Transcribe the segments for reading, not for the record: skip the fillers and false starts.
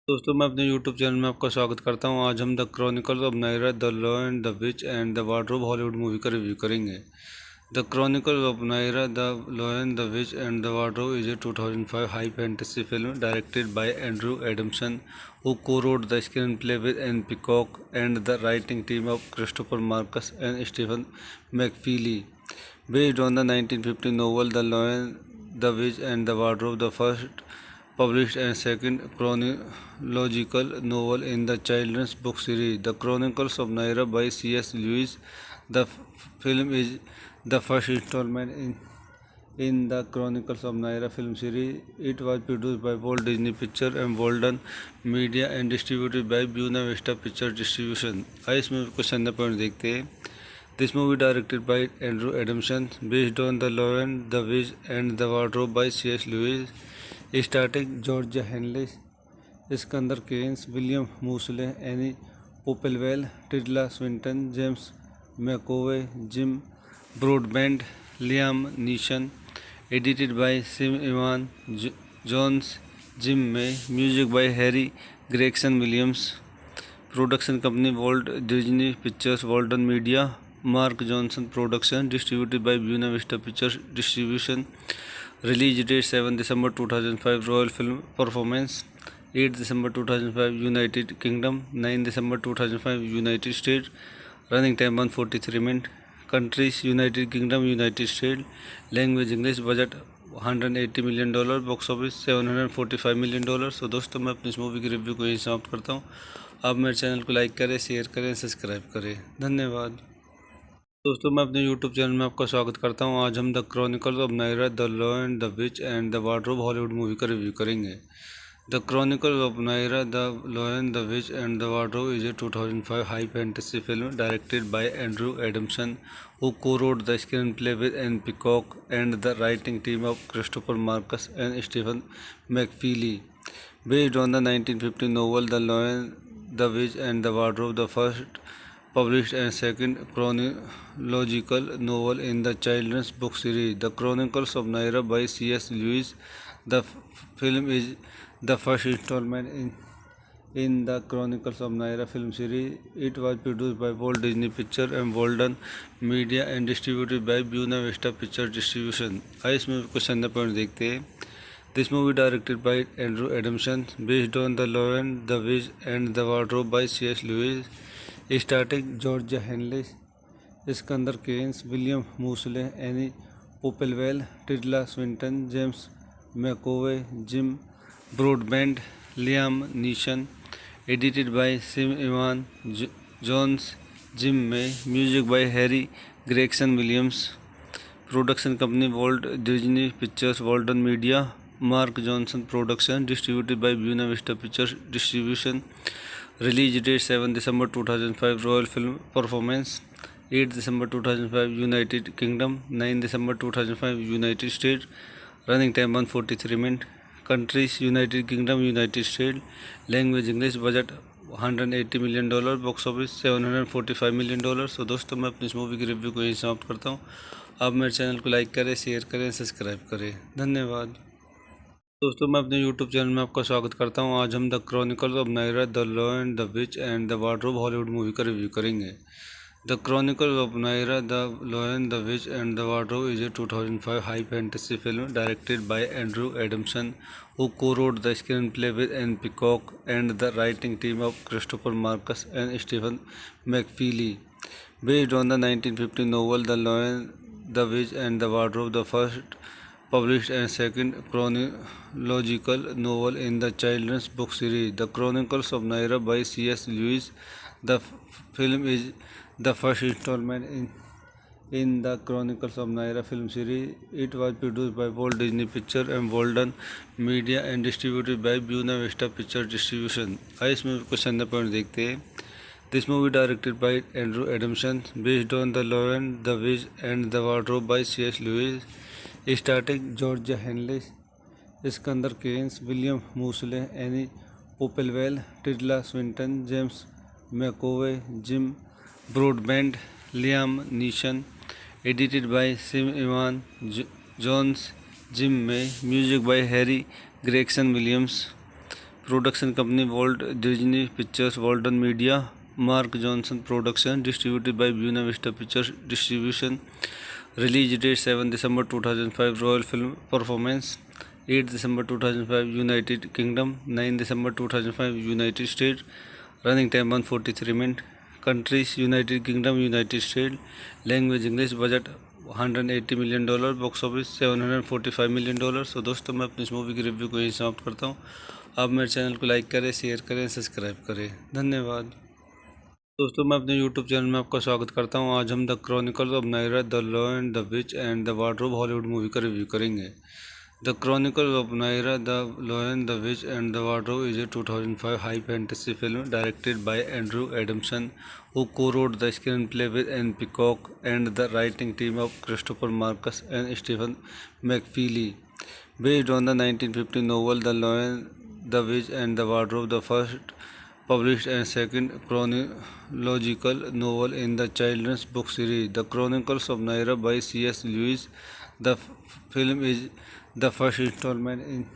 दोस्तों मैं अपने YouTube चैनल में आपका स्वागत करता हूं। आज हम the chronicles of Narnia the lion the which and the wardrobe Hollywood movie का रिव्यू करेंगे। The chronicles of Narnia the lion the which and the wardrobe is a 2005 high fantasy film directed by Andrew Adamson, who co-wrote the screenplay with Anne Peacock and the writing team of Christopher Marcus and Stephen McFeely. Based on the 1950 novel The Lion, the Witch and the Wardrobe, the first published and second chronological novel in the children's book series, The Chronicles of Naira by C.S. Lewis. The film is the first installment in the Chronicles of Naira film series. It was produced by Walt Disney Pictures and Walden Media and distributed by Buena Vista Pictures Distribution. आइए इस movie को संदर्भ point देखते हैं। This movie directed by Andrew Adamson, based on The Lion, the Witch and the Wardrobe by C.S. Lewis, starring George Henley, Iskander Keynes, William Moseley, Annie Popplewell, Tilda Swinton, James McAvoy, Jim Broadbent, Liam Neeson. Edited by Sim Ivan Jones, Jim May. Music by Harry Gregson Williams. Production company Walt Disney Pictures, Walden Media, Mark Johnson Production. Distributed by Buena Vista Pictures Distribution. Release date 7 December 2005. Royal Film Performance 8 December 2005 United Kingdom, 9 December 2005 United States. Running time 143 minutes. Countries United Kingdom, United States. Language English. Budget $180 million. Box office $745 million। तो दोस्तों मैं अपनी इस movie की review को यहीं समाप्त करता हूँ। आप मेरे चैनल को लाइक करें, शेयर करें, सब्सक्राइब करें। धन्यवाद। दोस्तों मैं अपने YouTube चैनल में आपका स्वागत करता हूं। आज हम the chronicles of Narnia the lion the which and the wardrobe Hollywood movie का रिव्यू करेंगे। The chronicles of Narnia the lion the which and the wardrobe is a 2005 high fantasy film directed by Andrew Adamson, who co-wrote the screenplay with Anne Peacock and the writing team of Christopher Marcus and Stephen McFeely. Based on the 1950 novel The Lion, the Witch and the Wardrobe, the first published and second chronological novel in the children's book series, The Chronicles of Naira by C.S. Lewis. The film is the first installment in the Chronicles of Naira film series. It was produced by Walt Disney Pictures and Walden Media and distributed by Buena Vista Pictures Distribution. आइए इस movie को संदर्भ point देखते हैं। This movie directed by Andrew Adamson, based on The Lion, the Witch and the Wardrobe by C.S. Lewis, starring George Henley, Iskander Keynes, William Moseley, Annie Popplewell, Tilda Swinton, James McAvoy, Jim Broadbent, Liam Neeson. Edited by Sim Ivan Jones, Jim May. Music by Harry Gregson Williams. Production company Walt Disney Pictures, Walden Media, Mark Johnson Production. Distributed by Buena Vista Pictures Distribution. Release date 7 December 2005. Royal Film Performance 8 December 2005 United Kingdom, 9 December 2005 United States. Running time 143 minutes. Countries United Kingdom, United States. Language English. Budget $180 million, box office $745 million। तो दोस्तों मैं अपनी इस movie की review को यहीं समाप्त करता हूँ। आप मेरे चैनल को लाइक करें, शेयर करें, सब्सक्राइब करें। धन्यवाद। दोस्तों मैं अपने YouTube चैनल में आपका स्वागत करता हूं। आज हम the chronicles of Narnia the lion the which and the wardrobe Hollywood movie का रिव्यू करेंगे। The chronicles of Narnia the lion the which and the wardrobe is a 2005 high fantasy film directed by Andrew Adamson, who co-wrote the screenplay with Anne Peacock and the writing team of Christopher Marcus and Stephen McFeely. Based on the 1950 novel The Lion, the Witch and the Wardrobe, the first published and second chronological novel in the children's book series, The Chronicles of Naira by C.S. Lewis. The film is the first installment in the Chronicles of Naira film series. It was produced by Walt Disney Pictures and Walden Media and distributed by Buena Vista Pictures Distribution. आइए इस movie को संदर्भ point देखते हैं। This movie directed by Andrew Adamson, based on The Lion, the Witch and the Wardrobe by C.S. Lewis, starring George Henley, Iskander Keynes, William Moseley, Annie Popplewell, Tilda Swinton, James McAvoy, Jim Broadbent, Liam Neeson. Edited by Sim Ivan Jones, Jim May. Music by Harry Gregson Williams. Production company Walt Disney Pictures, Walden Media, Mark Johnson Production, distributed by Buena Vista Pictures Distribution. Release date 7 December 2005, Royal Film Performance 8 December 2005, United Kingdom 9 December 2005, United States. Running time 143 minutes. Countries United Kingdom, United States. Language English. Budget $180 million. Box office $745 million. सो दोस्तों मैं अपनी इस movie की review को यहीं समाप्त करता हूँ। आप मेरे चैनल को लाइक करें, शेयर करें, सब्सक्राइब करें। धन्यवाद। दोस्तों मैं अपने यूट्यूब चैनल में आपका स्वागत करता हूं। आज हम the chronicles of Narnia, the lion, the which and the wardrobe Hollywood movie का रिव्यू करेंगे। The chronicles of Narnia, the lion, the which and the wardrobe is a 2005 high fantasy film directed by Andrew Adamson, who co-wrote the screenplay with Anne Peacock and the writing team of Christopher Marcus and Stephen McFeely. Based on the 1950 novel The Lion, the Witch and the Wardrobe, the first published and second chronological novel in the children's book series, The Chronicles of Narnia by C.S. Lewis. The film is the first installment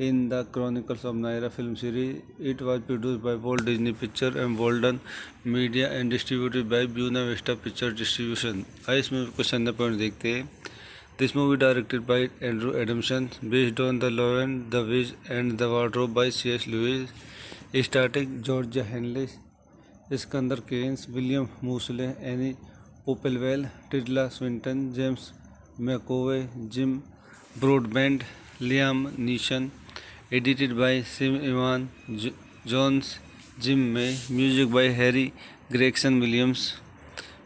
in the Chronicles of Narnia film series. It was produced by Walt Disney Pictures and Walden Media and distributed by Buena Vista Pictures Distribution. आइए इस movie को संदर्भ point देखते हैं। This movie directed by Andrew Adamson, based on The Lion, the Witch and the Wardrobe by C.S. Lewis, starring George Henley, Skandar Keynes, William Moseley, any Popplewell, Tilda Swinton, James McAvoy, Jim Broadbent, Liam Neeson. Edited by Sim Ivan Jones, Jim May. Music by Harry Gregson Williams.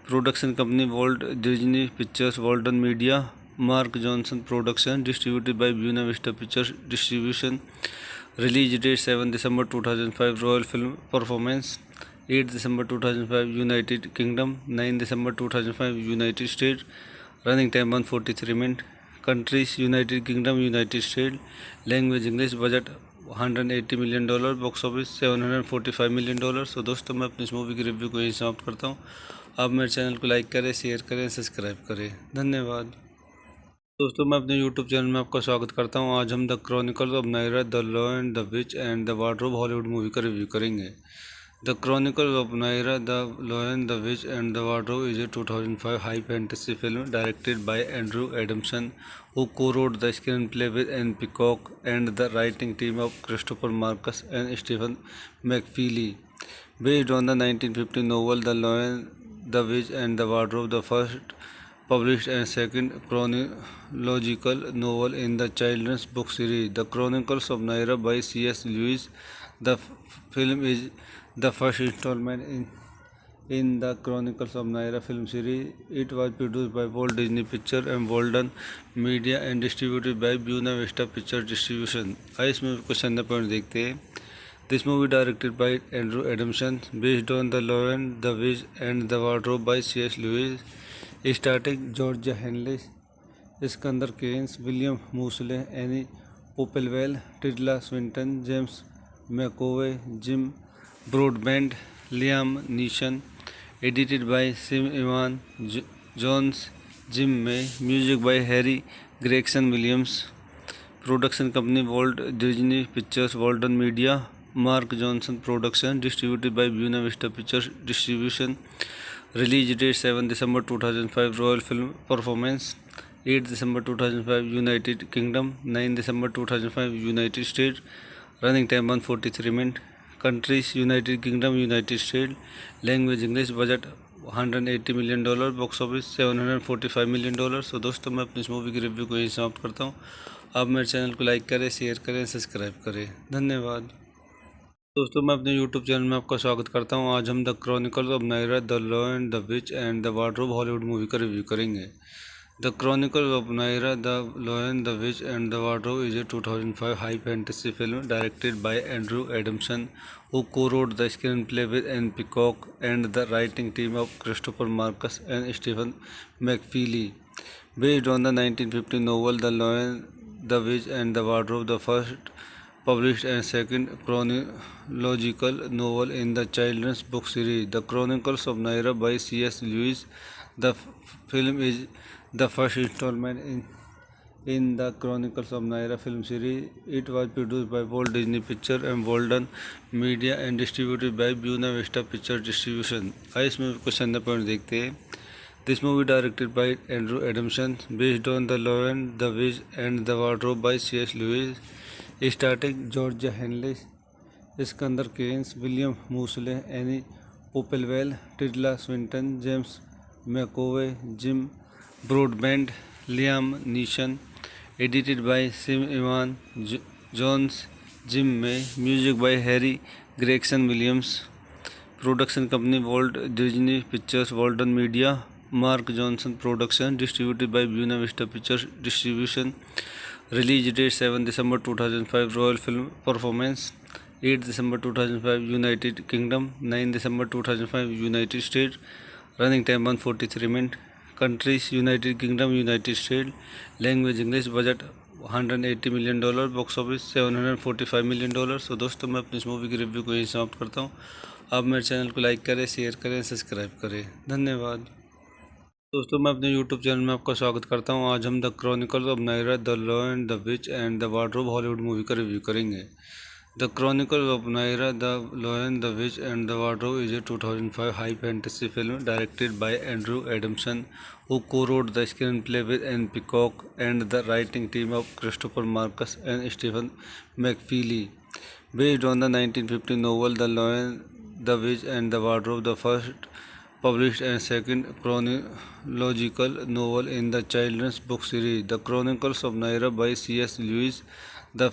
Production company Walt Disney pictures, Walden media, Mark Johnson production, distributed by Buena Vista pictures distribution. Release date 7 December 2005, Royal Film Performance 8 December 2005, United Kingdom 9 December 2005, United States. Running time 143 minutes. Countries United Kingdom, United States. Language English. Budget $180 million. Box office $745 million. सो दोस्तों मैं अपनी इस movie की review को यहीं समाप्त करता हूँ। आप मेरे चैनल को लाइक करें, शेयर करें, सब्सक्राइब करें। धन्यवाद। दोस्तों मैं अपने यूट्यूब चैनल में आपका स्वागत करता हूं। आज हम the chronicles of Narnia, the lion, the which and the wardrobe Hollywood movie का रिव्यू करेंगे। The chronicles of Narnia, the lion, the which and the wardrobe is a 2005 high fantasy film directed by Andrew Adamson, who co-wrote the screenplay with Anne Peacock and the writing team of Christopher Marcus and Stephen McFeely. Based on the 1950 novel The Lion, the Witch and the Wardrobe, the first published and second chronological novel in the children's book series, The Chronicles of Narnia by C.S. Lewis. The film is the first installment in the Chronicles of Narnia film series. It was produced by Walt Disney Pictures and Walden Media and distributed by Buena Vista Pictures Distribution. आइए इस movie को संदर्भ point देखते हैं। This movie directed by Andrew Adamson, based on The Lion, the Witch and the Wardrobe by C.S. Lewis, starring George Henley, Skandar Keynes, William Moseley, any Popplewell, Tilda Swinton, James McAvoy, Jim Broadbent, Liam Neeson. Edited by Sim Ivan Jones, Jim May. Music by Harry Gregson Williams. Production company Walt Disney pictures, Walden media, Mark Johnson production, distributed by Buena Vista pictures distribution. Release date 7 December 2005, Royal Film Performance 8 December 2005, United Kingdom 9 December 2005, United States. Running time 143 minutes. Countries United Kingdom, United States. Language English. Budget $180 million. Box office $745 million. सो दोस्तों मैं अपनी इस movie की review को यहीं समाप्त करता हूँ। आप मेरे चैनल को लाइक करें, शेयर करें, सब्सक्राइब करें। धन्यवाद। दोस्तों मैं अपने यूट्यूब चैनल में आपका स्वागत करता हूं। आज हम the chronicles of Narnia, the lion, the which and the wardrobe Hollywood movie का रिव्यू करेंगे। The chronicles of Narnia, the lion, the which and the wardrobe is a 2005 high fantasy film directed by Andrew Adamson, who co-wrote the screenplay with Anne Peacock and the writing team of Christopher Marcus and Stephen McFeely. Based on the 1950 novel The Lion, the Witch and the Wardrobe, the first published and second chronological novel in the children's book series, The Chronicles of Narnia by C.S. Lewis. The film is the first installment in the Chronicles of Narnia film series. It was produced by Walt Disney Pictures and Walden Media and distributed by Buena Vista Pictures Distribution. आइए इसमें कुछ अंदर point देखते हैं. This movie directed by Andrew Adamson, based on The Lion, the Witch and the Wardrobe by C.S. Lewis, starring Georgia Henley, Iskander Keynes, William Moseley, Annie Popplewell, Tilda Swinton, James McAvoy, Jim Broadbent, Liam Neeson. Edited by Sim Ivan Jones, Jim May. Music by Harry Gregson Williams. Production company Walt Disney Pictures, Walden Media, Mark Johnson Production. Distributed by Buena Vista Pictures Distribution. Release date 7 December 2005. Royal Film Performance 8 December 2005 United Kingdom, 9 December 2005 United States. Running time 143 minutes. Countries United Kingdom, United States. Language English. Budget $180 million. Box office $745 million. सो दोस्तों मैं अपनी इस movie की review को यहीं समाप्त करता हूँ. आप मेरे चैनल को लाइक करें, शेयर करें, सब्सक्राइब करें. धन्यवाद. दोस्तों मैं अपने यूट्यूब चैनल में आपका स्वागत करता हूं. आज हम the chronicles of Narnia, the lion, the which and the wardrobe Hollywood movie का रिव्यू करेंगे. The chronicles of Narnia, the lion, the which and the wardrobe is a 2005 high fantasy film directed by Andrew Adamson, who co-wrote the screenplay with Anne Peacock and the writing team of Christopher Marcus and Stephen McFeely. Based on the 1950 novel The Lion, the Witch and the Wardrobe, the first published and second chronological novel in the children's book series, The Chronicles of Narnia by C.S. Lewis. The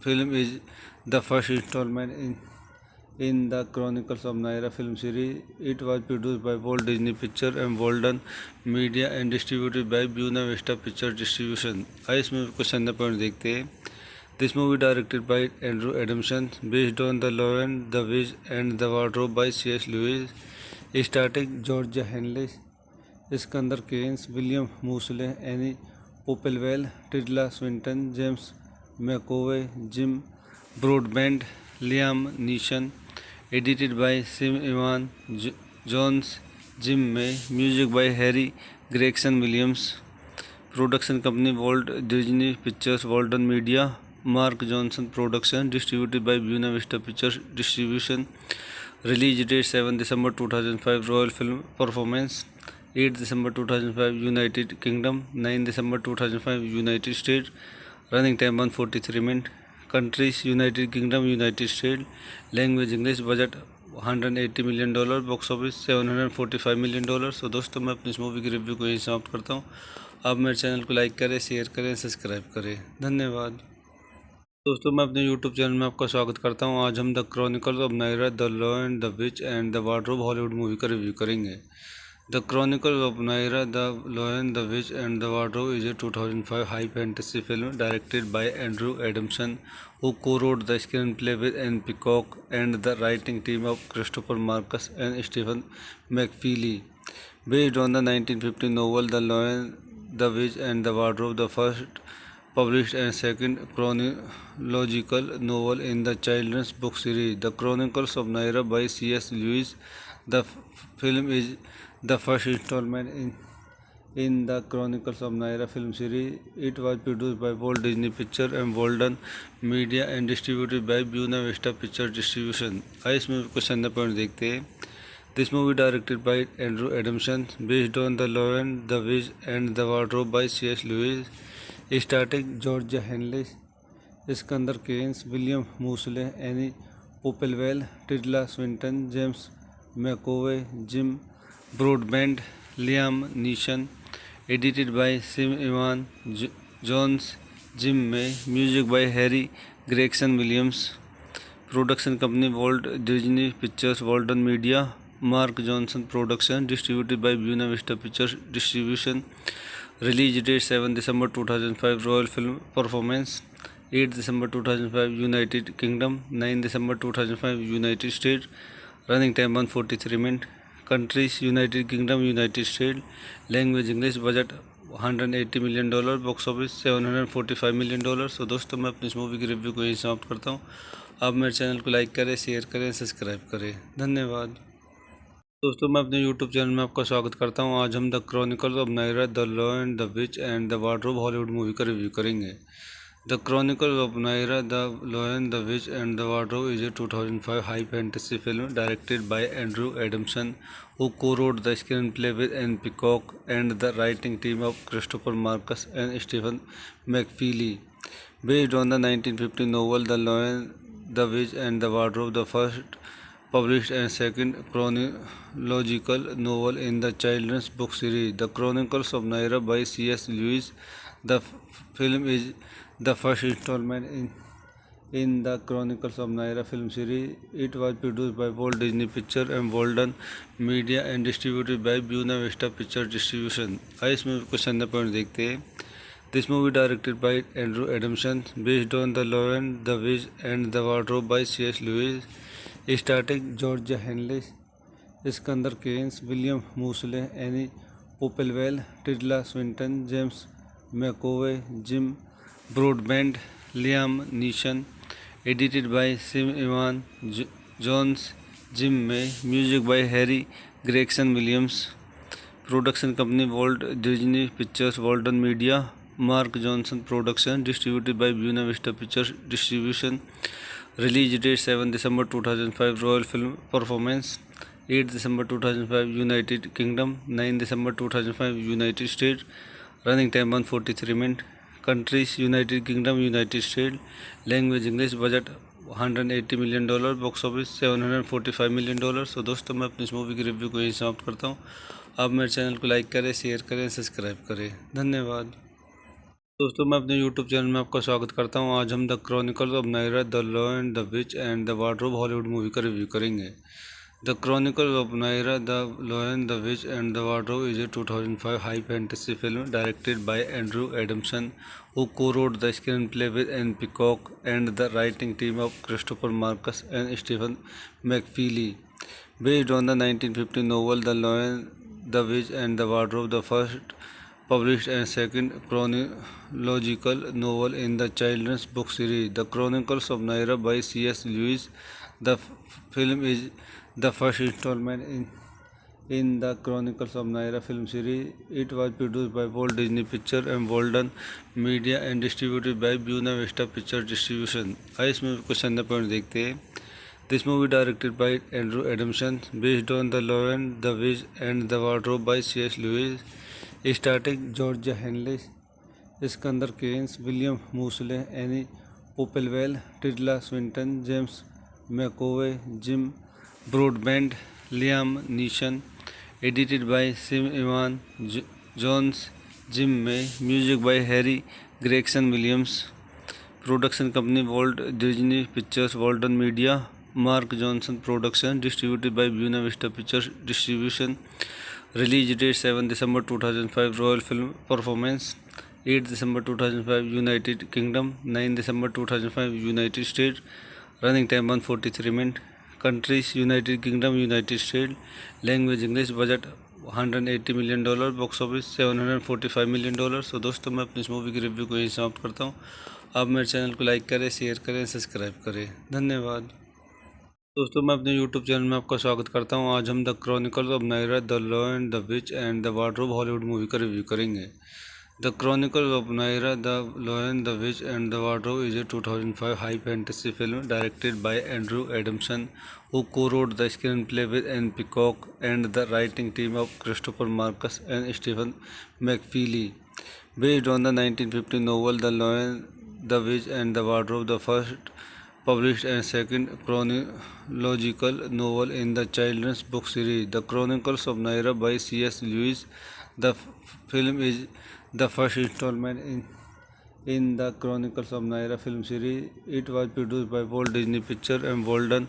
film is the first installment in the Chronicles of Narnia film series. It was produced by Walt Disney Pictures and Walden Media and distributed by Buena Vista Pictures Distribution. आइए इसमें कुछ अंदर point देखते हैं. This movie directed by Andrew Adamson, based on The Lion, the Witch and the Wardrobe by C.S. Lewis, starring Georgia Henley, Iskander Keynes, William Moseley, Annie Popplewell, Tilda Swinton, James McAvoy, Jim Broadbent, Liam Neeson. Edited by Sim Ivan Jones, Jim May. Music by Harry Gregson Williams. Production company Walt Disney Pictures, Walden Media, Mark Johnson Production. Distributed by Buena Vista Pictures Distribution. Release date 7 December 2005. Royal Film Performance 8 December 2005 United Kingdom, 9 December 2005 United States. Running time 143 minutes. Countries United Kingdom, United States. Language English. Budget $180 million. Box office $745 million. सो दोस्तों मैं अपनी इस movie की review को यहीं समाप्त करता हूँ. आप मेरे चैनल को लाइक करें, शेयर करें, सब्सक्राइब करें. धन्यवाद. दोस्तों मैं अपने यूट्यूब चैनल में आपका स्वागत करता हूं. आज हम the chronicles of Narnia, the lion, the which and the wardrobe Hollywood movie का रिव्यू करेंगे. The chronicles of Narnia, the lion, the which and the wardrobe is a 2005 high fantasy film directed by Andrew Adamson, who co-wrote the screenplay with Anne Peacock and the writing team of Christopher Marcus and Stephen McFeely. Based on the 1950 novel The Lion, the Witch and the Wardrobe, the first published and second chronological novel in the children's book series, The Chronicles of Narnia by C.S. Lewis. The film is the first installment in the Chronicles of Narnia film series. It was produced by Walt Disney Pictures and Walden Media and distributed by Buena Vista Pictures Distribution. आइए इसमें कुछ अंदर point देखते हैं. This movie directed by Andrew Adamson, based on The Lion, the Witch and the Wardrobe by C.S. Lewis, starring Georgia Henley, Iskander Keynes, William Moseley, Annie Popplewell, Tilda Swinton, James McAvoy, Jim Broadbent, Liam Neeson. Edited by Sim Ivan Jones, Jim May. Music by Harry Gregson Williams. Production company Walt Disney Pictures, Walden Media, Mark Johnson Production. Distributed by Buena Vista Pictures Distribution. Release date 7 December 2005. Royal Film Performance 8 December 2005 United Kingdom, 9 December 2005 United States. Running time 143 minutes. Countries United Kingdom, United States. Language English. Budget $180 million. Box office $745 million. सो दोस्तों मैं अपनी इस movie की review को यहीं समाप्त करता हूँ. आप मेरे चैनल को लाइक करें, शेयर करें, सब्सक्राइब करें. धन्यवाद. दोस्तों मैं अपने YouTube चैनल में आपका स्वागत करता हूं। आज हम the chronicles of Narnia the lion the which and the wardrobe Hollywood movie का रिव्यू करेंगे। The chronicles of Narnia the lion the which and the wardrobe is a 2005 high fantasy film directed by Andrew Adamson, who co-wrote the screenplay with Anne Peacock and the writing team of Christopher Marcus and Stephen McFeely. Based on the 1950 novel The Lion, the Witch and the Wardrobe, the first published and second chronological novel in the children's book series, The Chronicles of Narnia by C.S. Lewis. The film is the first installment in the Chronicles of Narnia film series. It was produced by Walt Disney Pictures and Walden Media and distributed by Buena Vista Picture Distribution. आइए इसमें कुछ संदर्भ point देखते हैं। This movie directed by Andrew Adamson, based on The Lion, the Witch and the Wardrobe by C.S. Lewis, starring Georgia Henley, Iskander Keynes, William Moseley, Annie Popplewell, Tilda Swinton, James McAvoy, Jim Broadbent, Liam Neeson. Edited by Sim Ivan Jones, Jim May. Music by Harry Gregson Williams. Production company Walt Disney Pictures, Walden Media, Mark Johnson Production. Distributed by Buena Vista Pictures Distribution. Release date 7 December 2005. Royal Film Performance 8 December 2005 United Kingdom, 9 December 2005 United States. Running time 143 minutes. Countries United Kingdom, United States. Language English. Budget $180 million. Box office $745 million। सो दोस्तों मैं अपनी इस movie की review को यहीं समाप्त करता हूँ। आप मेरे चैनल को लाइक करें, शेयर करें, सब्सक्राइब करें। धन्यवाद। दोस्तों मैं अपने YouTube चैनल में आपका स्वागत करता हूं। आज हम the chronicles of Narnia the lion the which and the wardrobe Hollywood movie का रिव्यू करेंगे। The chronicles of Narnia the lion the which and the wardrobe is a 2005 high fantasy film directed by Andrew Adamson, who co-wrote the screenplay with Anne Peacock and the writing team of Christopher Marcus and Stephen McFeely. Based on the 1950 novel The Lion, the Witch and the Wardrobe, the first published and second chronological novel in the children's book series, The Chronicles of Narnia by C.S. Lewis. The film is the first installment in the Chronicles of Narnia film series. It was produced by Walt Disney Pictures and Walden Media and distributed by Buena Vista Picture Distribution. आइए इसमें कुछ संदर्भ point देखते हैं। This movie directed by Andrew Adamson, based on The Lion, the Witch and the Wardrobe by C.S. Lewis, starring Georgia Henley, Iskander Keynes, William Moseley, Annie Popplewell, Tilda Swinton, James McAvoy, Jim Broadbent, Liam Neeson. Edited by Sim Ivan Jones, Jim May. Music by Harry Gregson Williams. Production company Walt Disney Pictures, Walden Media, Mark Johnson Production. Distributed by Buena Vista Pictures Distribution. Release date 7 December 2005. Royal Film Performance 8 December 2005 United Kingdom, 9 December 2005 United States. Running time 143 minutes. Countries United Kingdom, United States. Language English. Budget $180 million, box office $745 million। सो दोस्तों मैं अपनी इस movie की review को यहीं समाप्त करता हूँ। आप मेरे चैनल को लाइक करें, शेयर करें, सब्सक्राइब करें। धन्यवाद। दोस्तों मैं अपने YouTube चैनल में आपका स्वागत करता हूं। आज हम the chronicles of Narnia the lion the which and the wardrobe Hollywood movie का रिव्यू करेंगे। The chronicles of Narnia the lion the which and the wardrobe is a 2005 high fantasy film directed by Andrew Adamson, who co-wrote the screenplay with Anne Peacock and the writing team of Christopher Marcus and Stephen McFeely. Based on the 1950 novel The Lion, the Witch and the Wardrobe, the first published and second chronological novel in the children's book series, The Chronicles of Narnia by C.S. Lewis. The film is the first installment in the Chronicles of Narnia film series. It was produced by Walt Disney Pictures and Walden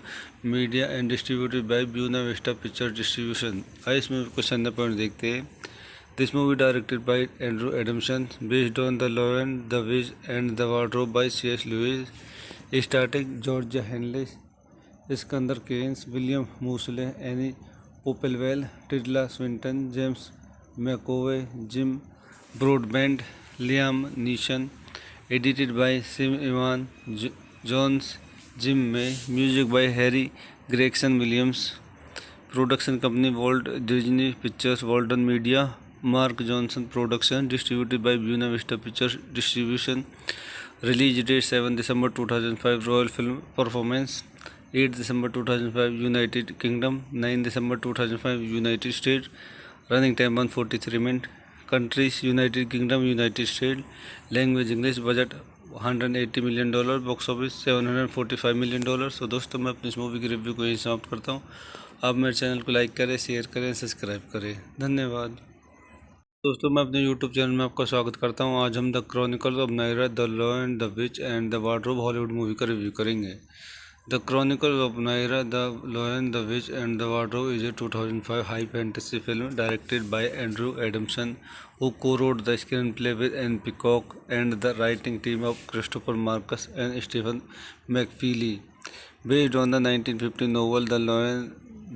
Media and distributed by Buena Vista Picture Distribution. आइए इसमें कुछ संदर्भ point देखते हैं। This movie directed by Andrew Adamson, based on The Lion, the Witch and the Wardrobe by C.S. Lewis, starring Georgia Henley, Iskander Keynes, William Moseley, Annie Popplewell, Tilda Swinton, James McAvoy, Jim Broadbent, Liam Neeson. Edited by Sim Ivan Jones, Jim May. Music by Harry Gregson Williams. Production company Walt Disney Pictures, Walden Media, Mark Johnson Production, distributed by Buena Vista Pictures Distribution. Release date 7 December 2005, Royal Film Performance 8 December 2005, United Kingdom 9 December 2005, United States. Running time 143 minutes. Countries United Kingdom, United States. Language English. Budget $180 million. Box office $745 million. सो दोस्तों मैं अपनी इस movie की review को यहीं समाप्त करता हूँ। आप मेरे चैनल को लाइक करें, शेयर करें, सब्सक्राइब करें। धन्यवाद। दोस्तों मैं अपने YouTube चैनल में आपका स्वागत करता हूं। आज हम the chronicles of Narnia, the lion, the which and the wardrobe Hollywood movie का रिव्यू करेंगे। The chronicles of Narnia, the lion, the which and the wardrobe is a 2005 high fantasy film directed by Andrew Adamson, who co-wrote the screenplay with Anne Peacock and the writing team of Christopher Marcus and Stephen McFeely. Based on the 1950 novel The Lion,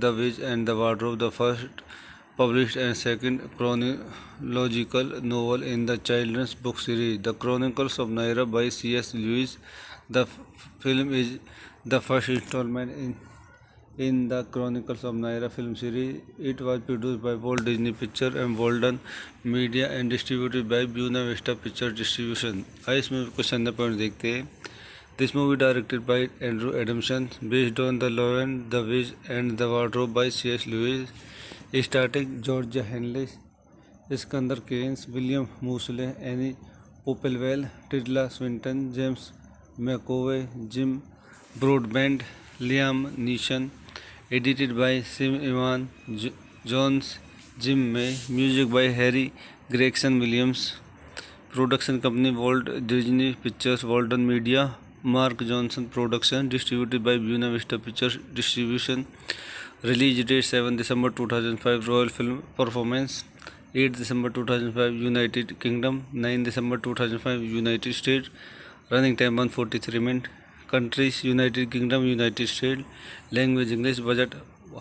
the Witch and the Wardrobe, the first published and second chronological novel in the children's book series, The Chronicles of Narnia by C.S. Lewis. The film is the first installment in the Chronicles of Narnia film series. It was produced by Walt Disney Pictures and Walden Media and distributed by Buena Vista Pictures Distribution. आइए इस movie को संदर्भ point देखते हैं। This movie directed by Andrew Adamson, based on The Lion, the Witch and the Wardrobe by C.S. Lewis, starring Georgia Henley, Iskander Keynes, William Moseley, Annie Popplewell, Tilda Swinton, James McAvoy, Jim Broadbent, Liam Neeson. Edited by Sim Ivan Jones, Jim May. Music by Harry Gregson Williams. Production company Walt Disney Pictures, Walden Media, Mark Johnson Production, distributed by Buena Vista Pictures Distribution. Release date 7 December 2005, Royal Film Performance 8 December 2005, United Kingdom 9 December 2005, United States. Running time 143 minutes. Countries United Kingdom, United States. Language English. Budget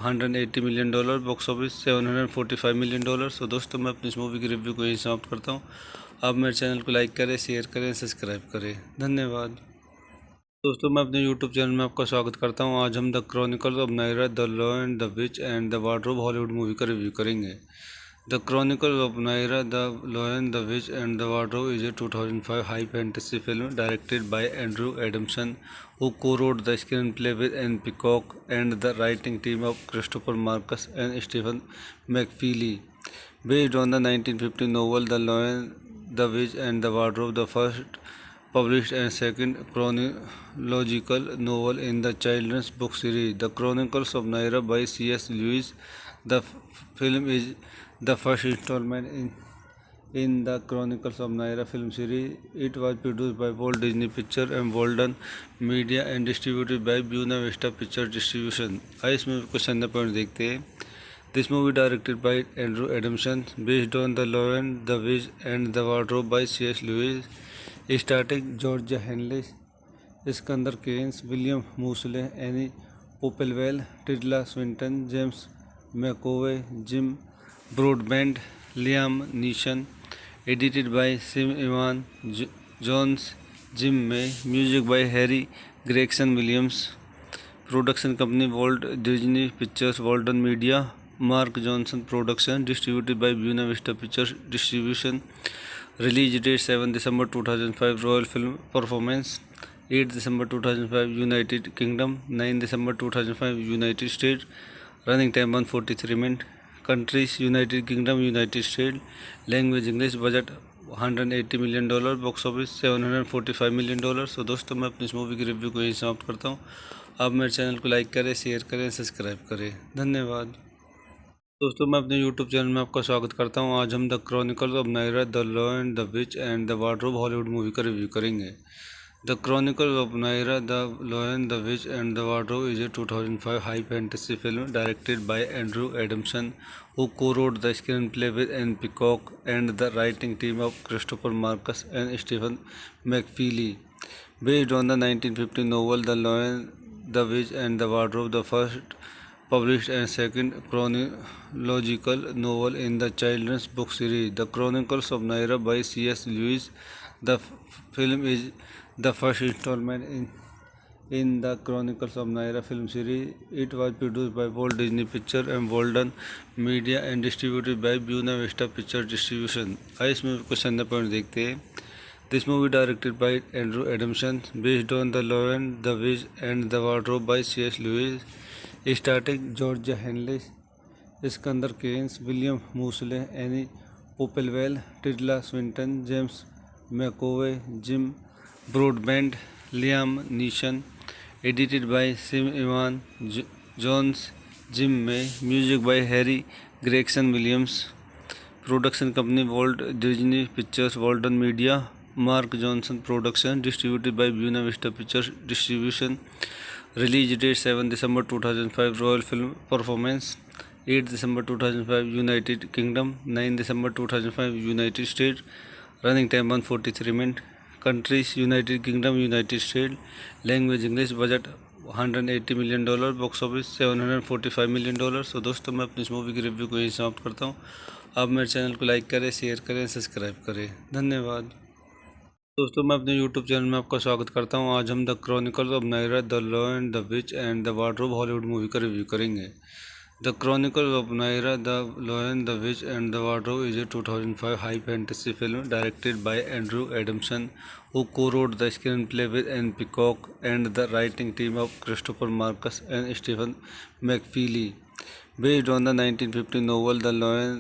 $180 million. Box office $745 million. सो दोस्तों मैं अपनी इस movie की review को यहीं समाप्त करता हूँ। आप मेरे चैनल को लाइक करें, शेयर करें, सब्सक्राइब करें। धन्यवाद। दोस्तों मैं अपने YouTube चैनल में आपका स्वागत करता हूं। आज हम the chronicles of Narnia, the lion, the which and the wardrobe Hollywood movie का रिव्यू करेंगे। The chronicles of Narnia, the lion, the which and the wardrobe is a 2005 high fantasy film directed by Andrew Adamson, who co-wrote the screenplay with Anne Peacock and the writing team of Christopher Marcus and Stephen McFeely. Based on the 1950 novel The Lion, the Witch and the Wardrobe, the first published and second chronological novel in the children's book series, The Chronicles of Narnia by C.S. Lewis. The film is the first installment in the Chronicles of Narnia film series. It was produced by Walt Disney Pictures and Walden Media and distributed by Buena Vista Pictures Distribution. आइए इस movie को संदर्भ point देखते हैं। This movie directed by Andrew Adamson, based on The Lion, the Witch and the Wardrobe by C.S. Lewis, starring Georgia Henley, Iskander Keynes, William Moseley, Annie Popplewell, Tilda Swinton, James McAvoy, Jim Broadbent, Liam Neeson. Edited by Sim Ivan Jones, Jim May. Music by Harry Gregson Williams. Production company Walt Disney Pictures, Walden Media, Mark Johnson Production, distributed by Buena Vista Pictures Distribution. Release date 7 December 2005, Royal Film Performance 8 December 2005, United Kingdom 9 December 2005, United States. Running time 143 minutes. Countries United Kingdom, United States. Language English. Budget $180 million. Box office $745 million. सो दोस्तों मैं अपनी इस movie की review को यहीं समाप्त करता हूँ। आप मेरे चैनल को लाइक करें, शेयर करें, सब्सक्राइब करें। धन्यवाद। दोस्तों मैं अपने YouTube चैनल में आपका स्वागत करता हूं। आज हम the chronicles of Narnia, the lion, the which and the wardrobe Hollywood movie का रिव्यू करेंगे। The chronicles of Narnia, the lion, the which and the wardrobe is a 2005 high fantasy film directed by Andrew Adamson, who co-wrote the screenplay with Anne Peacock and the writing team of Christopher Marcus and Stephen McFeely. Based on the 1950 novel The Lion, the Witch and the Wardrobe, the first published and second chronological novel in the children's book series, The Chronicles of Narnia by C.S. Lewis. The film is the first installment in the Chronicles of Narnia film series. It was produced by Walt Disney Pictures and Walden Media and distributed by Buena Vista Pictures Distribution. आइए इस movie को संदर्भ point देखते हैं. This movie directed by Andrew Adamson, based on The Lion, the Witch and the Wardrobe by C.S. Lewis, starring Georgia Henley, Iskander Keynes, William Moseley, Annie Popplewell, Tilda Swinton, James McAvoy, Jim Broadbent, Liam Neeson. Edited by Sim Ivan Jones, Jim May. Music by Harry Gregson Williams. Production company Walt Disney Pictures, Walden Media, Mark Johnson Production. Distributed by Buena Vista Pictures Distribution. Release date 7 December 2005. Royal Film Performance 8 December 2005 United Kingdom, 9 December 2005 United States. Running time 143 minutes. Countries United Kingdom, United States. Language English. Budget $180 million. Box office $745 million. तो दोस्तों मैं अपनी इस movie की review को यहीं समाप्त करता हूँ. आप मेरे चैनल को लाइक करें, शेयर करें, सब्सक्राइब करें. धन्यवाद. दोस्तों मैं अपने YouTube चैनल में आपका स्वागत करता हूँ. आज हम the chronicles of Narnia, the lion, the which and the wardrobe Hollywood movie का रिव्यू करेंगे. The Chronicles of Naira, the Lion, the Witch and the Wardrobe is a 2005 high fantasy film directed by Andrew Adamson, who co-wrote the screenplay with Anne Peacock and the writing team of Christopher Marcus and Stephen McFeely. Based on the 1950 novel The Lion,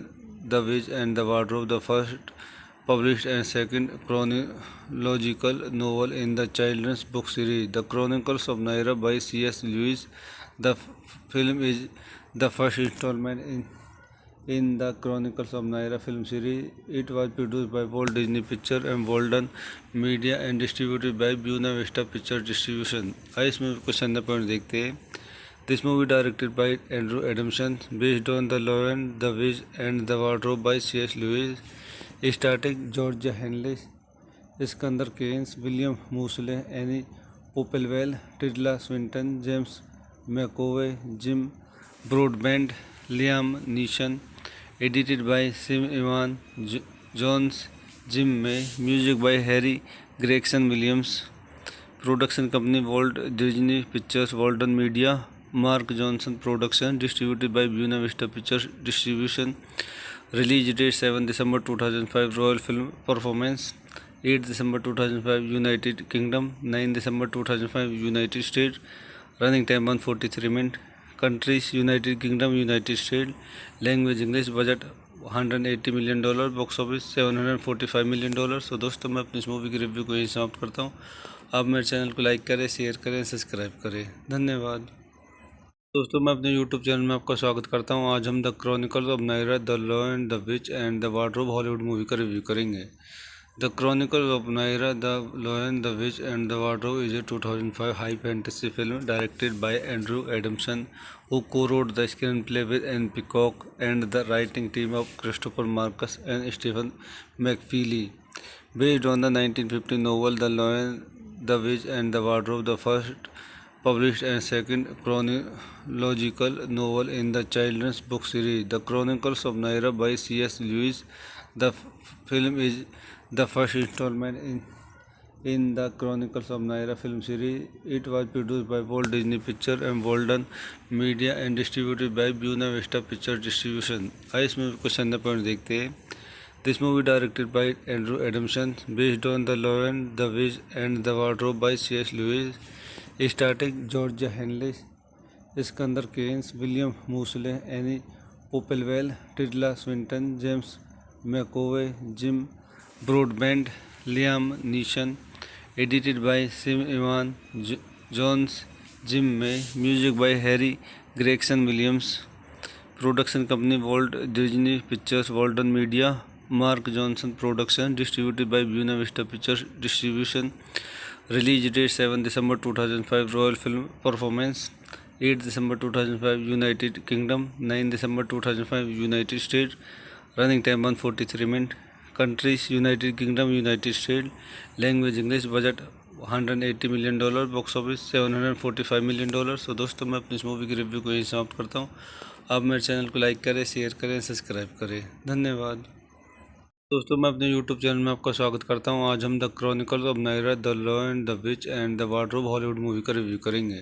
the Witch and the Wardrobe, the first published and second chronological novel in the children's book series, The Chronicles of Naira by C.S. Lewis. The film is the first installment in the Chronicles of Naira film series. It was produced by Walt Disney Pictures and Walden Media and distributed by Buena Vista Pictures Distribution. आइए इस movie को संदर्भ point देखते हैं. This movie directed by Andrew Adamson, based on The Lion, the Witch and the Wardrobe by C.S. Lewis, starring Georgia Henley, Iskander Keynes, William Moseley, Annie Popplewell, Tilda Swinton, James McAvoy, Jim Broadbent, Liam Neeson. Edited by Sim Ivan Jones, Jim May. Music by Harry Gregson Williams. Production company Walt Disney Pictures, Walden Media, Mark Johnson Production. Distributed by Buena Vista Pictures Distribution. Release date 7 December 2005. Royal Film Performance 8 December 2005 United Kingdom, 9 December 2005 United States. Running time 143 minutes. Countries United Kingdom, United States. Language English. Budget $180 million. Box office $745 million. तो दोस्तों मैं अपनी इस movie की review को यहीं समाप्त करता हूँ. आप मेरे चैनल को लाइक करें, शेयर करें, सब्सक्राइब करें. धन्यवाद. दोस्तों मैं अपने YouTube चैनल में आपका स्वागत करता हूँ. आज हम the chronicles of Narnia, the lion, the which and the wardrobe Hollywood movie का रिव्यू करेंगे. The Chronicles of Naira, the Lion, the Witch and the Wardrobe is a 2005 high fantasy film directed by Andrew Adamson, who co-wrote the screenplay with Anne Peacock and the writing team of Christopher Marcus and Stephen McFeely. Based on the 1950 novel The Lion, the Witch and the Wardrobe, the first published and second chronological novel in the children's book series, The Chronicles of Naira by C.S. Lewis. The film is the first installment in the Chronicles of Naira film series. It was produced by Walt Disney Pictures and Walden Media and distributed by Buena Vista Pictures Distribution. आइए इस movie को संदर्भ point देखते हैं. This movie directed by Andrew Adamson, based on The Lion, the Witch and the Wardrobe by C.S. Lewis, starring Georgia Henley, Iskander Keynes, William Moseley, Annie Popplewell, Tilda Swinton, James McAvoy, Jim Broadbent, Liam Neeson. Edited by Sim Ivan Jones, Jim May. Music by Harry Gregson Williams. Production company Walt Disney Pictures, Walden Media, Mark Johnson Production. Distributed by Buena Vista Pictures Distribution. Release date 7 December 2005. Royal Film Performance 8 December 2005 United Kingdom, 9 December 2005 United States. Running time 143 minutes. Countries United Kingdom, United States. Language English. Budget $180 million. Box office $745 million. तो दोस्तों मैं अपनी इस movie की review को यहीं समाप्त करता हूँ. आप मेरे चैनल को लाइक करें, शेयर करें, सब्सक्राइब करें. धन्यवाद. दोस्तों मैं अपने YouTube चैनल में आपका स्वागत करता हूं। आज हम the chronicles of Narnia the lion the which and the wardrobe Hollywood movie का रिव्यू करेंगे।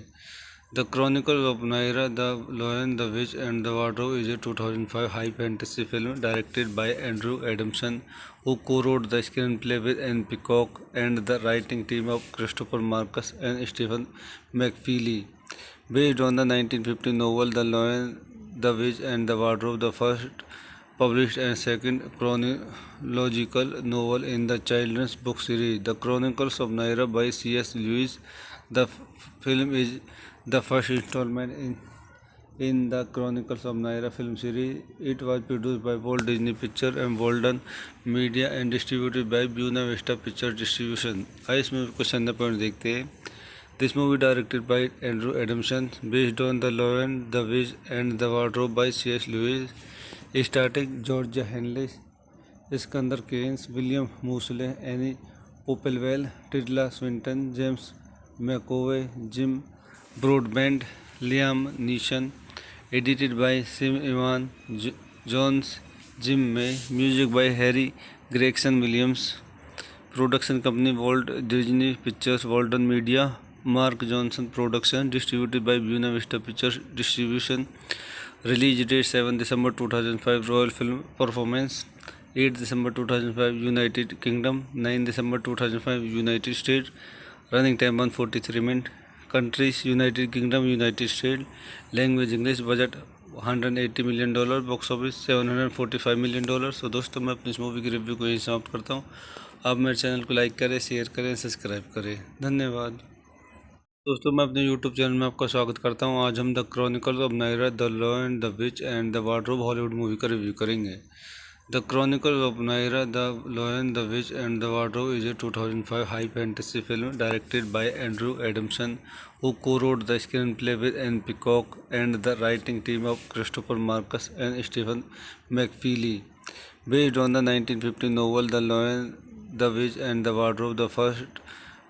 The chronicles of Narnia the lion the which and the wardrobe is a 2005 high fantasy film directed by Andrew Adamson, who co-wrote the screenplay with Anne Peacock and the writing team of Christopher Marcus and Stephen McFeely. Based on the 1950 novel The Lion, the Witch and the Wardrobe, the first published and second chronological novel in the children's book series, The Chronicles of Naira by C.S. Lewis. The film is the first installment in the Chronicles of Naira film series. It was produced by Walt Disney Pictures and Walden Media and distributed by Buena Vista Pictures Distribution. आइए इस movie को संदर्भ point देखते हैं। This movie directed by Andrew Adamson, based on The Lion, the Witch and the Wardrobe by C.S. Lewis, starring George Henleys, Skandar Keynes, William Moseley, any Popplewell, Tilda Swinton, James McAvoy, Jim Broadbent, Liam Neeson. Edited by Sim Ivan Jones, Jim May. Music by Harry Gregson Williams. Production company Walt Disney pictures, Walden media, Mark Johnson production, distributed by Buena Vista pictures distribution. Release date 7 December 2005। Royal film performance 8 December 2005 United Kingdom, 9 December 2005 United State. Running time 143 minute. Countries United Kingdom, United State. Language English. Budget $180 million. Box office $745 million. So दोस्तों मैं अपनी इस movie की review को यहीं समाप्त करता हूँ। आप मेरे चैनल को लाइक करें, शेयर करें, सब्सक्राइब करें। धन्यवाद। दोस्तों मैं अपने YouTube चैनल में आपका स्वागत करता हूं। आज हम the chronicles of Narnia the lion the which and the wardrobe Hollywood movie का रिव्यू करेंगे। The chronicles of Narnia the lion the which and the wardrobe is a 2005 high fantasy film directed by Andrew Adamson, who co-wrote the screenplay with Anne Peacock and the writing team of Christopher Marcus and Stephen McFeely. Based on the 1950 novel The Lion, the Witch and the Wardrobe, the first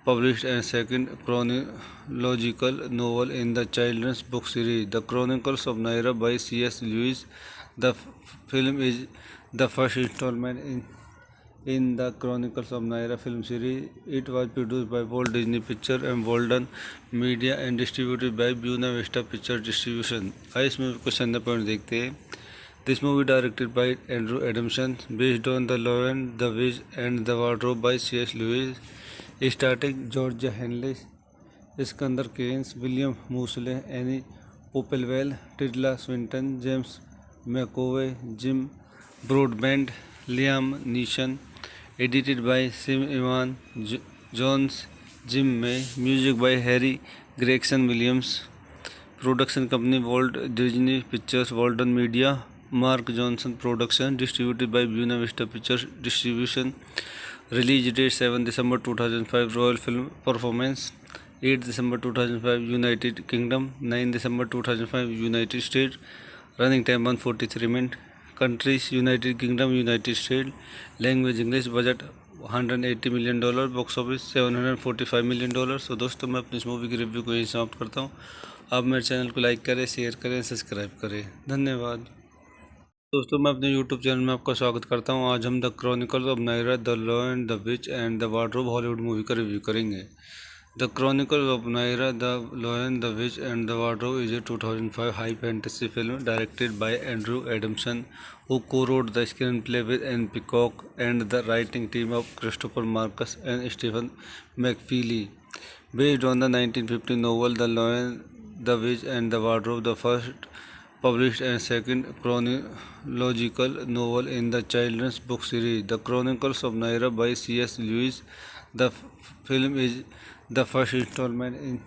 published and second chronological novel in the children's book series, The Chronicles of Naira by C.S. Lewis. The film is the first installment in the Chronicles of Naira film series. It was produced by Walt Disney Pictures and Walden Media and distributed by Buena Vista Pictures Distribution. आइए इस movie को संदर्भ point देखते हैं। This movie directed by Andrew Adamson, based on The Lion, the Witch and the Wardrobe by C.S. Lewis, starring George Henleys, Skandar Keynes, William Moseley, any Popplewell, Tilda Swinton, James McAvoy, Jim Broadbent, Liam Neeson. Edited by Sim Ivan Jones, Jim May. Music by Harry Gregson Williams. Production company Walt Disney pictures, Walden media, Mark Johnson production, distributed by Buena Vista pictures distribution. Release date 7 December 2005। Royal film performance 8 December 2005 United Kingdom, 9 December 2005 United State. Running time 143 minute. Countries United Kingdom, United State. Language English. Budget $180 million. Box office $745 million. So दोस्तों मैं अपनी इस movie की review को यहीं समाप्त करता हूँ। आप मेरे चैनल को लाइक करें, शेयर करें, सब्सक्राइब करें। धन्यवाद। दोस्तों मैं अपने YouTube चैनल में आपका स्वागत करता हूं। आज हम the chronicles of Narnia the lion the which and the wardrobe Hollywood movie का रिव्यू करेंगे। The chronicles of Narnia the lion the which and the wardrobe is a 2005 high fantasy film directed by Andrew Adamson, who co-wrote the screenplay with Anne Peacock and the writing team of Christopher Marcus and Stephen McFeely. Based on the 1950 novel The Lion, the Witch and the Wardrobe, the first published and second chronological novel in the children's book series, The Chronicles of Naira by C.S. Lewis. The film is the first installment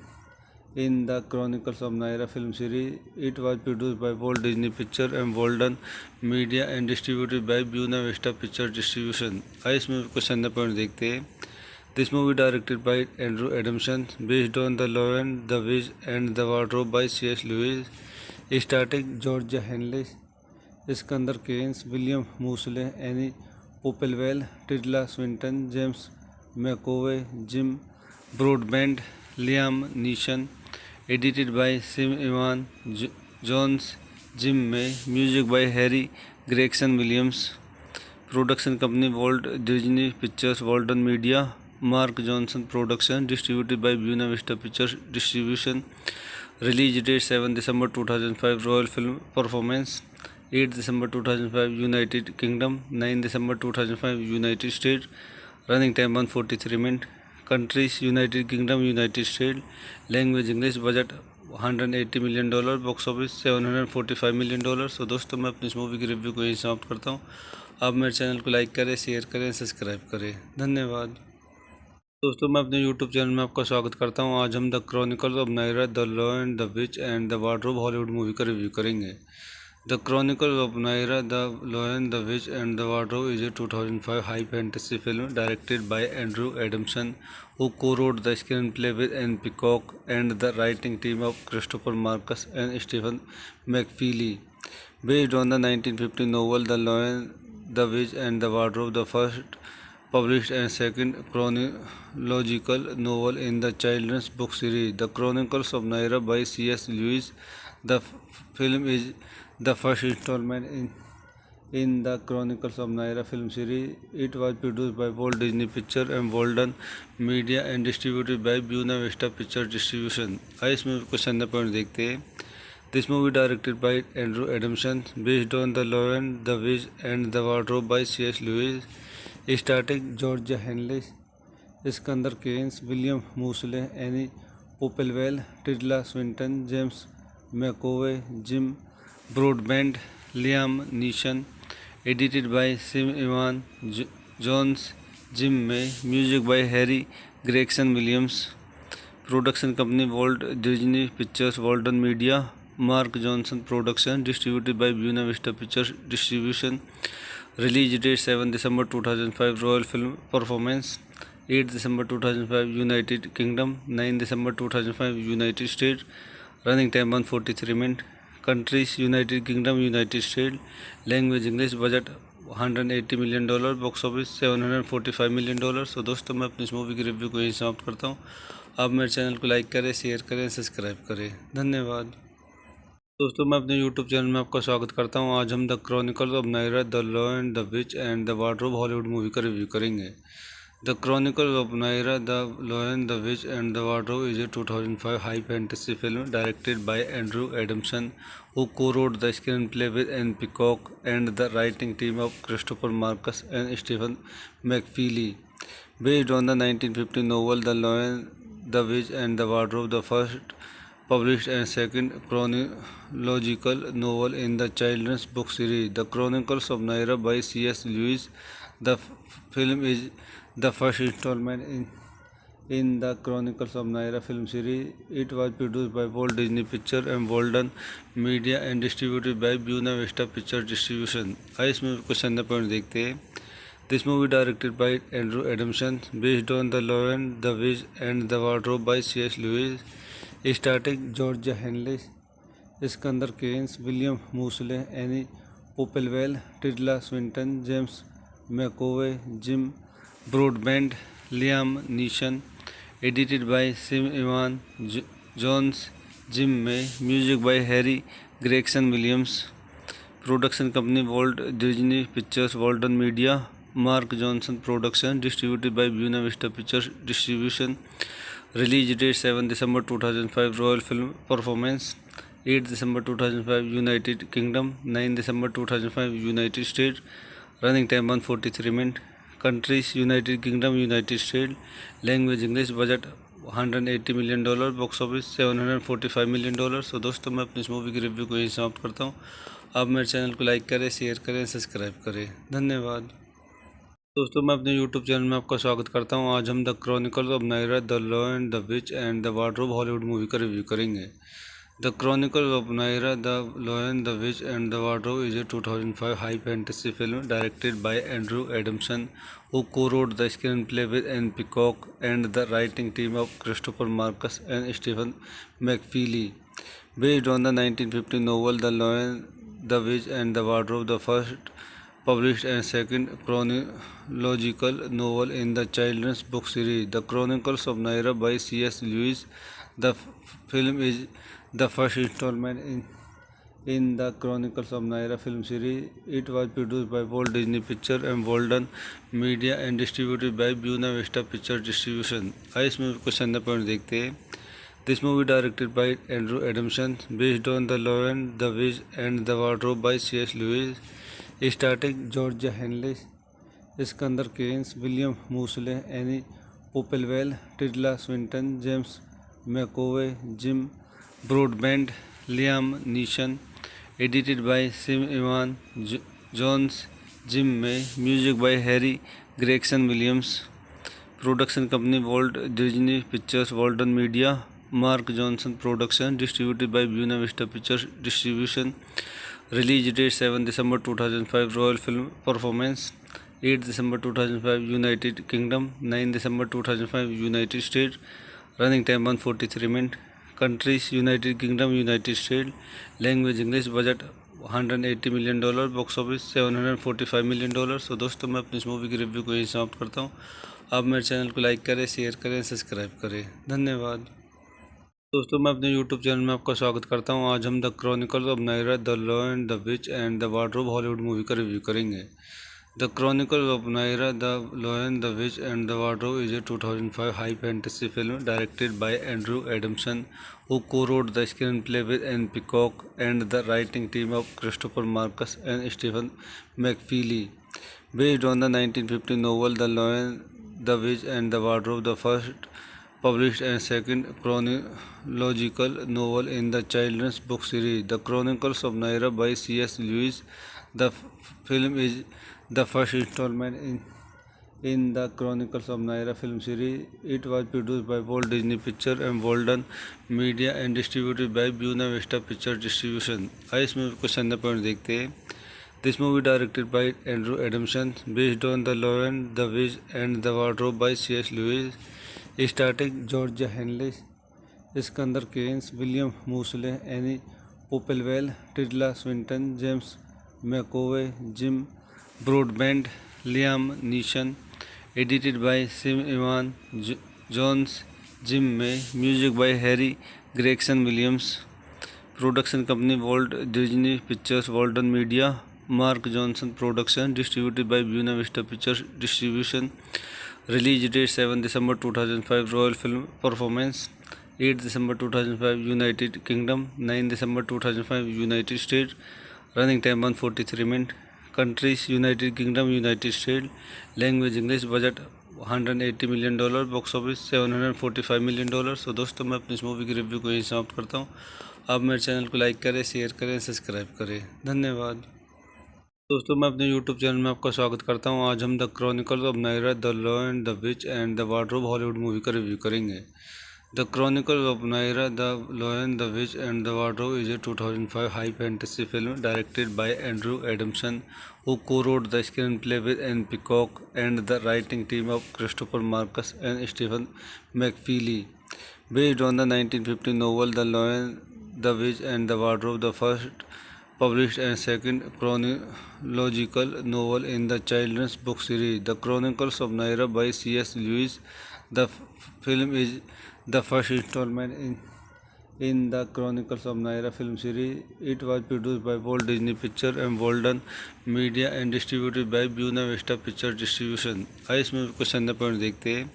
in the Chronicles of Naira film series. It was produced by Walt Disney Pictures and Walden Media and distributed by Buena Vista Pictures Distribution. आइए इस movie को संदर्भ point देखते हैं। This movie directed by Andrew Adamson, based on The Lion, the Witch and the Wardrobe by C.S. Lewis, starring George Henleys, Skandar Keynes, William Moseley, any Popplewell, Tilda Swinton, James McAvoy, Jim Broadbent, Liam Neeson. Edited by Sim Ivan Jones, Jim May. Music by Harry Gregson Williams. Production company Walt Disney Pictures, Walden Media, Mark Johnson Production, distributed by Buena Vista Pictures Distribution. Release date 7 December 2005, Royal Film Performance 8 December 2005, United Kingdom 9 December 2005, United States. Running time 143 minutes. Countries United Kingdom, United States. Language English. Budget $180 million. Box office $745 million. सो दोस्तों मैं अपनी इस movie की review को यहीं समाप्त करता हूँ। आप मेरे चैनल को लाइक करें, शेयर करें, सब्सक्राइब करें। धन्यवाद। दोस्तों मैं अपने यूट्यूब चैनल में आपका स्वागत करता हूं। आज हम the chronicles of Narnia the lion the which and the wardrobe Hollywood movie का रिव्यू करेंगे। The chronicles of Narnia the lion the which and the wardrobe is a 2005 high fantasy film directed by Andrew Adamson, who co-wrote the screenplay with Anne Peacock and the writing team of Christopher Marcus and Stephen McFeely. Based on the 1950 novel The Lion, the Witch and the Wardrobe, the first published and second chronological novel in the children's book series, The Chronicles of Narnia by C.S. Lewis. The film is the first installment in the Chronicles of Narnia film series. It was produced by Walt Disney Pictures and Walden Media and distributed by Buena Vista Pictures Distribution. आइए इस movie को संदर्भ point देखते हैं। This movie directed by Andrew Adamson, based on The Lion, the Witch and the Wardrobe by C.S. Lewis. Starting George Henley, Skandar Keynes, William Moseley, any Popplewell, Tilda Swinton, James McAvoy, Jim Broadbent, Liam Neeson. Edited by Sim Ivan Jones, Jim May. Music by Harry Gregson Williams. Production company Walt Disney pictures, Walden media, Mark Johnson production, distributed by Buena Vista pictures distribution. Release date 7 December 2005, Royal Film Performance 8 December 2005, United Kingdom 9 December 2005, United States. Running time 143 minutes. Countries United Kingdom, United States. Language English. Budget $180 million. Box office $745 million. सो दोस्तों मैं अपनी इस movie की review को यहीं समाप्त करता हूँ। आप मेरे चैनल को लाइक करें, शेयर करें, सब्सक्राइब करें। धन्यवाद। दोस्तों मैं अपने यूट्यूब चैनल में आपका स्वागत करता हूं। आज हम the chronicles of Narnia the lion the which and the wardrobe Hollywood movie का रिव्यू करेंगे। The chronicles of Narnia the lion the which and the wardrobe is a 2005 high fantasy film directed by Andrew Adamson, who co-wrote the screenplay with Anne Peacock and the writing team of Christopher Marcus and Stephen McFeely. Based on the 1950 novel The Lion, the Witch and the Wardrobe, the first published and second chronological novel in the children's book series, The Chronicles of Narnia by C.S. Lewis. The film is the first installment in the Chronicles of Narnia film series. It was produced by Walt Disney Pictures and Walden Media and distributed by Buena Vista Pictures Distribution. आइए इस movie को संदर्भ point देखते हैं। This movie directed by Andrew Adamson, based on The Lion, the Witch and the Wardrobe by C.S. Lewis. Starting George Henley, Skandar Keynes, William Moseley, any Popplewell, Tilda Swinton, James McAvoy, Jim Broadbent, Liam Neeson. Edited by Sim Ivan Jones, Jim May. Music by Harry Gregson Williams. Production company Walt Disney pictures, Walden media, Mark Johnson production, distributed by Buena Vista pictures distribution. Release date 7 December 2005, Royal Film Performance 8 December 2005, United Kingdom 9 December 2005, United States. Running time 143 minutes. Countries United Kingdom, United States. Language English. Budget $180 million. Box office $745 million. सो दोस्तों मैं अपनी इस movie की review को यहीं समाप्त करता हूँ। आप मेरे चैनल को लाइक करें, शेयर करें, सब्सक्राइब करें। धन्यवाद। दोस्तों मैं अपने यूट्यूब चैनल में आपका स्वागत करता हूं। आज हम the chronicles of Narnia the lion the which and the wardrobe Hollywood movie का रिव्यू करेंगे। The chronicles of Narnia the lion the which and the wardrobe is a 2005 high fantasy film directed by Andrew Adamson, who co-wrote the screenplay with Anne Peacock and the writing team of Christopher Marcus and Stephen McFeely. Based on the 1950 novel The Lion, the Witch and the Wardrobe, the first published and second chronological novel in the children's book series, The Chronicles of Narnia by C.S. Lewis. The film is the first installment in the Chronicles of Narnia film series. It was produced by Walt Disney Pictures and Walden Media and distributed by Buena Vista Pictures Distribution. आइए इसमें question number point देखते हैं. This movie directed by Andrew Adamson, based on The Lion, the Witch and the Wardrobe by C.S. Lewis, starring Georgia Henley, Iskander Keynes, William Moseley, Annie Popplewell, Tilda Swinton, James McAvoy, Jim Broadbent, Liam Neeson. Edited by Sim Ivan Jones, Jim May. Music by Harry Gregson Williams. Production company Walt Disney Pictures, Walden Media, Mark Johnson Production. Distributed by Buena Vista Pictures Distribution. Release date 7 December 2005. Royal Film Performance 8 December 2005 United Kingdom, 9 December 2005 United States. Running time 143 minutes. Countries United Kingdom, United States. Language English. Budget $180 million. Box office $745 million. तो दोस्तों मैं अपनी इस movie की review को यहीं समाप्त करता हूँ. आप मेरे चैनल को लाइक करें, शेयर करें, सब्सक्राइब करें. धन्यवाद. दोस्तों मैं अपने YouTube चैनल में आपका स्वागत करता हूँ. आज हम the chronicles of Narnia, the lion, the which and the wardrobe Hollywood movie का रिव्यू करेंगे. The Chronicles of Naira, the Lion, the Witch and the Wardrobe is a 2005 high fantasy film directed by Andrew Adamson, who co-wrote the screenplay with Anne Peacock and the writing team of Christopher Marcus and Stephen McFeely. Based on the 1950 novel The Lion, the Witch and the Wardrobe, the first published and second chronological novel in the children's book series, The Chronicles of Naira by C.S. Lewis. The film is the first installment in the Chronicles of Naira film series. It was produced by Walt Disney Pictures and Walden Media and distributed by Buena Vista Pictures Distribution. आइए इसमें question number point देखते हैं. This movie directed by Andrew Adamson, based on The Lion, the Witch and the Wardrobe by C.S. Lewis, starring Georgia Henley, Iskander Keynes, William Moseley, Annie Popplewell, Tilda Swinton, James McAvoy, Jim Broadbent, Liam Neeson. Edited by Sim Ivan Jones, Jim May. Music by Harry Gregson Williams. Production company Walt Disney Pictures, Walden Media, Mark Johnson Production. Distributed by Buena Vista Pictures Distribution. Release date 7 December 2005. Royal Film Performance 8 December 2005 United Kingdom, 9 December 2005 United States. Running time 143 minutes. Countries United Kingdom, United States. Language English. Budget $180 million. Box office $745 million. तो दोस्तों मैं अपनी इस movie की review को यहीं समाप्त करता हूँ. आप मेरे चैनल को लाइक करें, शेयर करें, सब्सक्राइब करें. धन्यवाद. दोस्तों मैं अपने YouTube चैनल में आपका स्वागत करता हूँ. आज हम the chronicles of Narnia, the lion, the which and the wardrobe Hollywood movie का रिव्यू करेंगे. The Chronicles of Naira, the Lion, the Witch and the Wardrobe is a 2005 high fantasy film directed by Andrew Adamson, who co-wrote the screenplay with Anne Peacock and the writing team of Christopher Marcus and Stephen McFeely. Based on the 1950 novel The Lion, the Witch and the Wardrobe, the first published and second chronological novel in the children's book series, The Chronicles of Naira by C.S. Lewis. The film is the first installment in the Chronicles of Naira film series. It was produced by Walt Disney Pictures and Walden Media and distributed by Buena Vista Pictures Distribution. आइए इसमें question number point देखते हैं.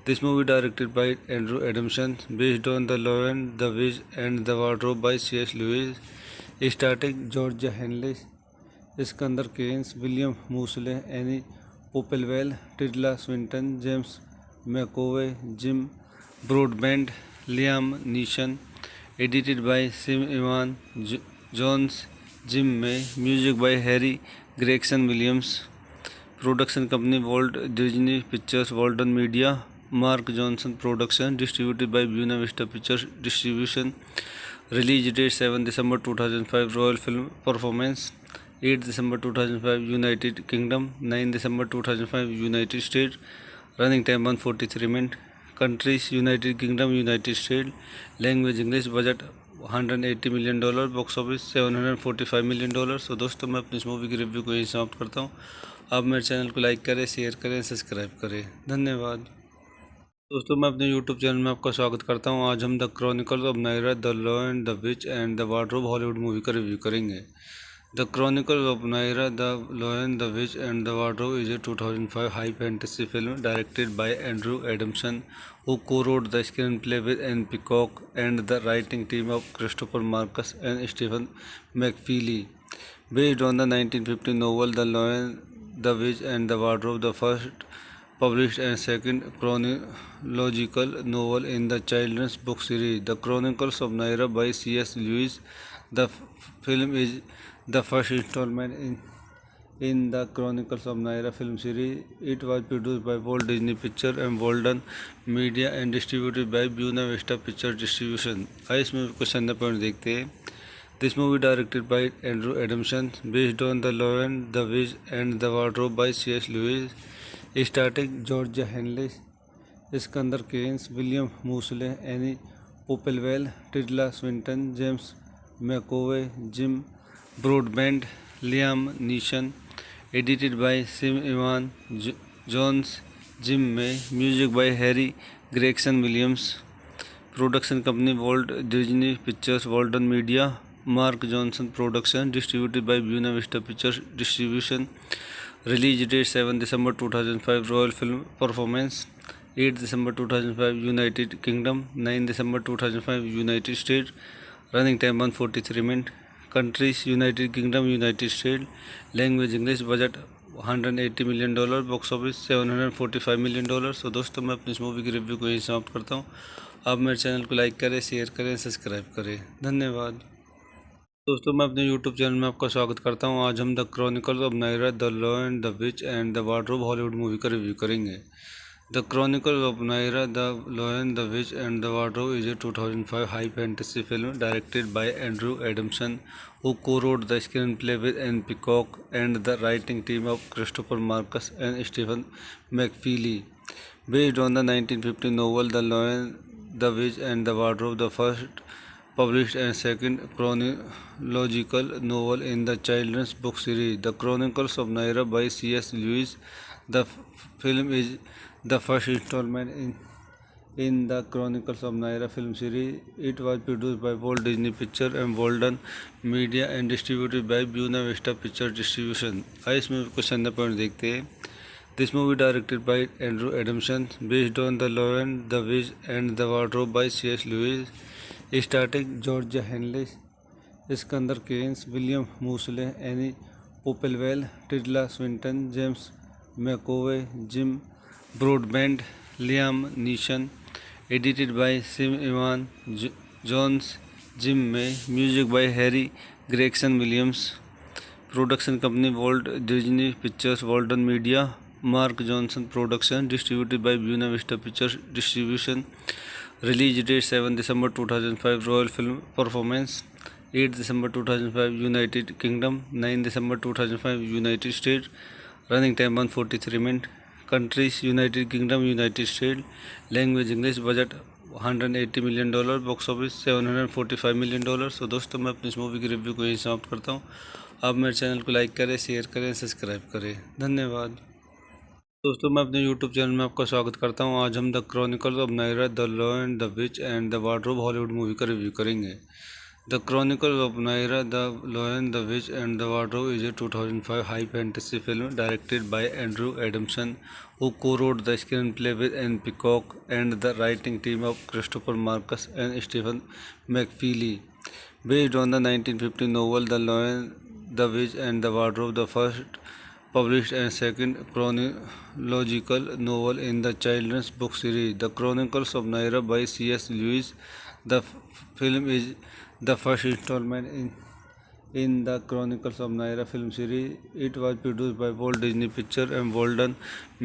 This movie directed by Andrew Adamson, based on The Lion, the Witch and the Wardrobe by C.S. Lewis, starring Georgia Henley, Iskander Keynes, William Moseley, Annie Popplewell, Tilda Swinton, James McAvoy, Jim Broadbent, Liam Neeson. Edited by Sim Ivan Jones, Jim May. Music by Harry Gregson Williams. Production company Walt Disney Pictures, Walden Media, Mark Johnson Production. Distributed by Buena Vista Pictures Distribution. Release date 7 December 2005. Royal Film Performance 8 December 2005 United Kingdom, 9 December 2005 United States. Running time 143 minutes. Countries United Kingdom, United States. Language English. Budget $180 million. Box office $745 million. तो दोस्तों मैं अपनी इस movie की review को यहीं समाप्त करता हूँ. आप मेरे चैनल को लाइक करें, शेयर करें, सब्सक्राइब करें. धन्यवाद. दोस्तों मैं अपने YouTube चैनल में आपका स्वागत करता हूं। आज हम the chronicles of Narnia the lion the which and the wardrobe Hollywood movie का रिव्यू करेंगे। The chronicles of Narnia the lion the which and the wardrobe is a 2005 high fantasy film directed by Andrew Adamson, who co-wrote the screenplay with Anne Peacock and the writing team of Christopher Marcus and Stephen McFeely. Based on the 1950 novel The Lion, the Witch and the Wardrobe, the first published and second chronological novel in the children's book series, The Chronicles of Naira by C.S. Lewis. The film is the first installment in the Chronicles of Naira film series. It was produced by Walt Disney Pictures and Walden Media and distributed by Buena Vista Pictures Distribution. आइए इसमें question number point देखते हैं। This movie directed by Andrew Adamson, based on The Lion, the Witch and the Wardrobe by C.S. Lewis, starring Georgia Henley, Skandar Keynes, William Moseley, any Popplewell, Tilda Swinton, James McAvoy, Jim Broadbent, Liam Neeson. Edited by Sim Ivan Jones, Jim May. Music by Harry Gregson Williams. Production company Walt Disney pictures, Walden media, Mark Johnson production, distributed by Buena Vista pictures distribution. Release date 7 December 2005, Royal Film Performance 8 December 2005, United Kingdom 9 December 2005, United States. Running time 143 minutes. Countries United Kingdom, United States. Language English. Budget $180 million, box office $745 million। तो दोस्तों मैं अपनी इस movie की review को यहीं समाप्त करता हूँ। आप मेरे चैनल को लाइक करें, शेयर करें, सब्सक्राइब करें। धन्यवाद। दोस्तों मैं अपने YouTube चैनल में आपका स्वागत करता हूं। आज हम the chronicles of Narnia the lion the which and the wardrobe Hollywood movie का रिव्यू करेंगे। The chronicles of Narnia the lion the which and the wardrobe is a 2005 high fantasy film directed by Andrew Adamson, who co-wrote the screenplay with Anne Peacock and the writing team of Christopher Marcus and Stephen McFeely. Based on the 1950 novel The Lion, the Witch and the Wardrobe, the first published and second chronological novel in the children's book series, The Chronicles of Naira by C.S. Lewis. The film is the first installment in the Chronicles of Naira film series. It was produced by Walt Disney Pictures and Walden Media and distributed by Buena Vista Pictures Distribution. आइए इसमें question number point देखते हैं। This movie directed by Andrew Adamson, based on The Lion, the Witch and the Wardrobe by C.S. Lewis, starring Georgia Henley, Skandar Keynes, William Moseley, any Popplewell, Tilda Swinton, James McAvoy, Jim Broadbent, Liam Neeson. Edited by Sim Ivan Jones, Jim May. Music by Harry Gregson Williams. Production company Walt Disney pictures, Walden media, Mark Johnson production, distributed by Buena Vista pictures distribution. Release date 7 December 2005, Royal Film Performance 8 December 2005, United Kingdom 9 December 2005, United States. Running time 143 minutes. Countries United Kingdom, United States. Language English. Budget $180 million, box office $745 million। तो दोस्तों मैं अपनी इस movie की review को यहीं समाप्त करता हूँ। आप मेरे चैनल को लाइक करें, शेयर करें, सब्सक्राइब करें। धन्यवाद। दोस्तों मैं अपने YouTube चैनल में आपका स्वागत करता हूं। आज हम the chronicles of Narnia the lion the which and the wardrobe Hollywood movie का रिव्यू करेंगे। The chronicles of Narnia the lion the which and the wardrobe is a 2005 high fantasy film directed by Andrew Adamson, who co-wrote the screenplay with Anne Peacock and the writing team of Christopher Marcus and Stephen McFeely. Based on the 1950 novel The Lion, the Witch and the Wardrobe, the first published and second chronological novel in the children's book series, The Chronicles of Naira by C.S. Lewis. The film is the first installment in the Chronicles of Naira film series. It was produced by Walt Disney Pictures and Walden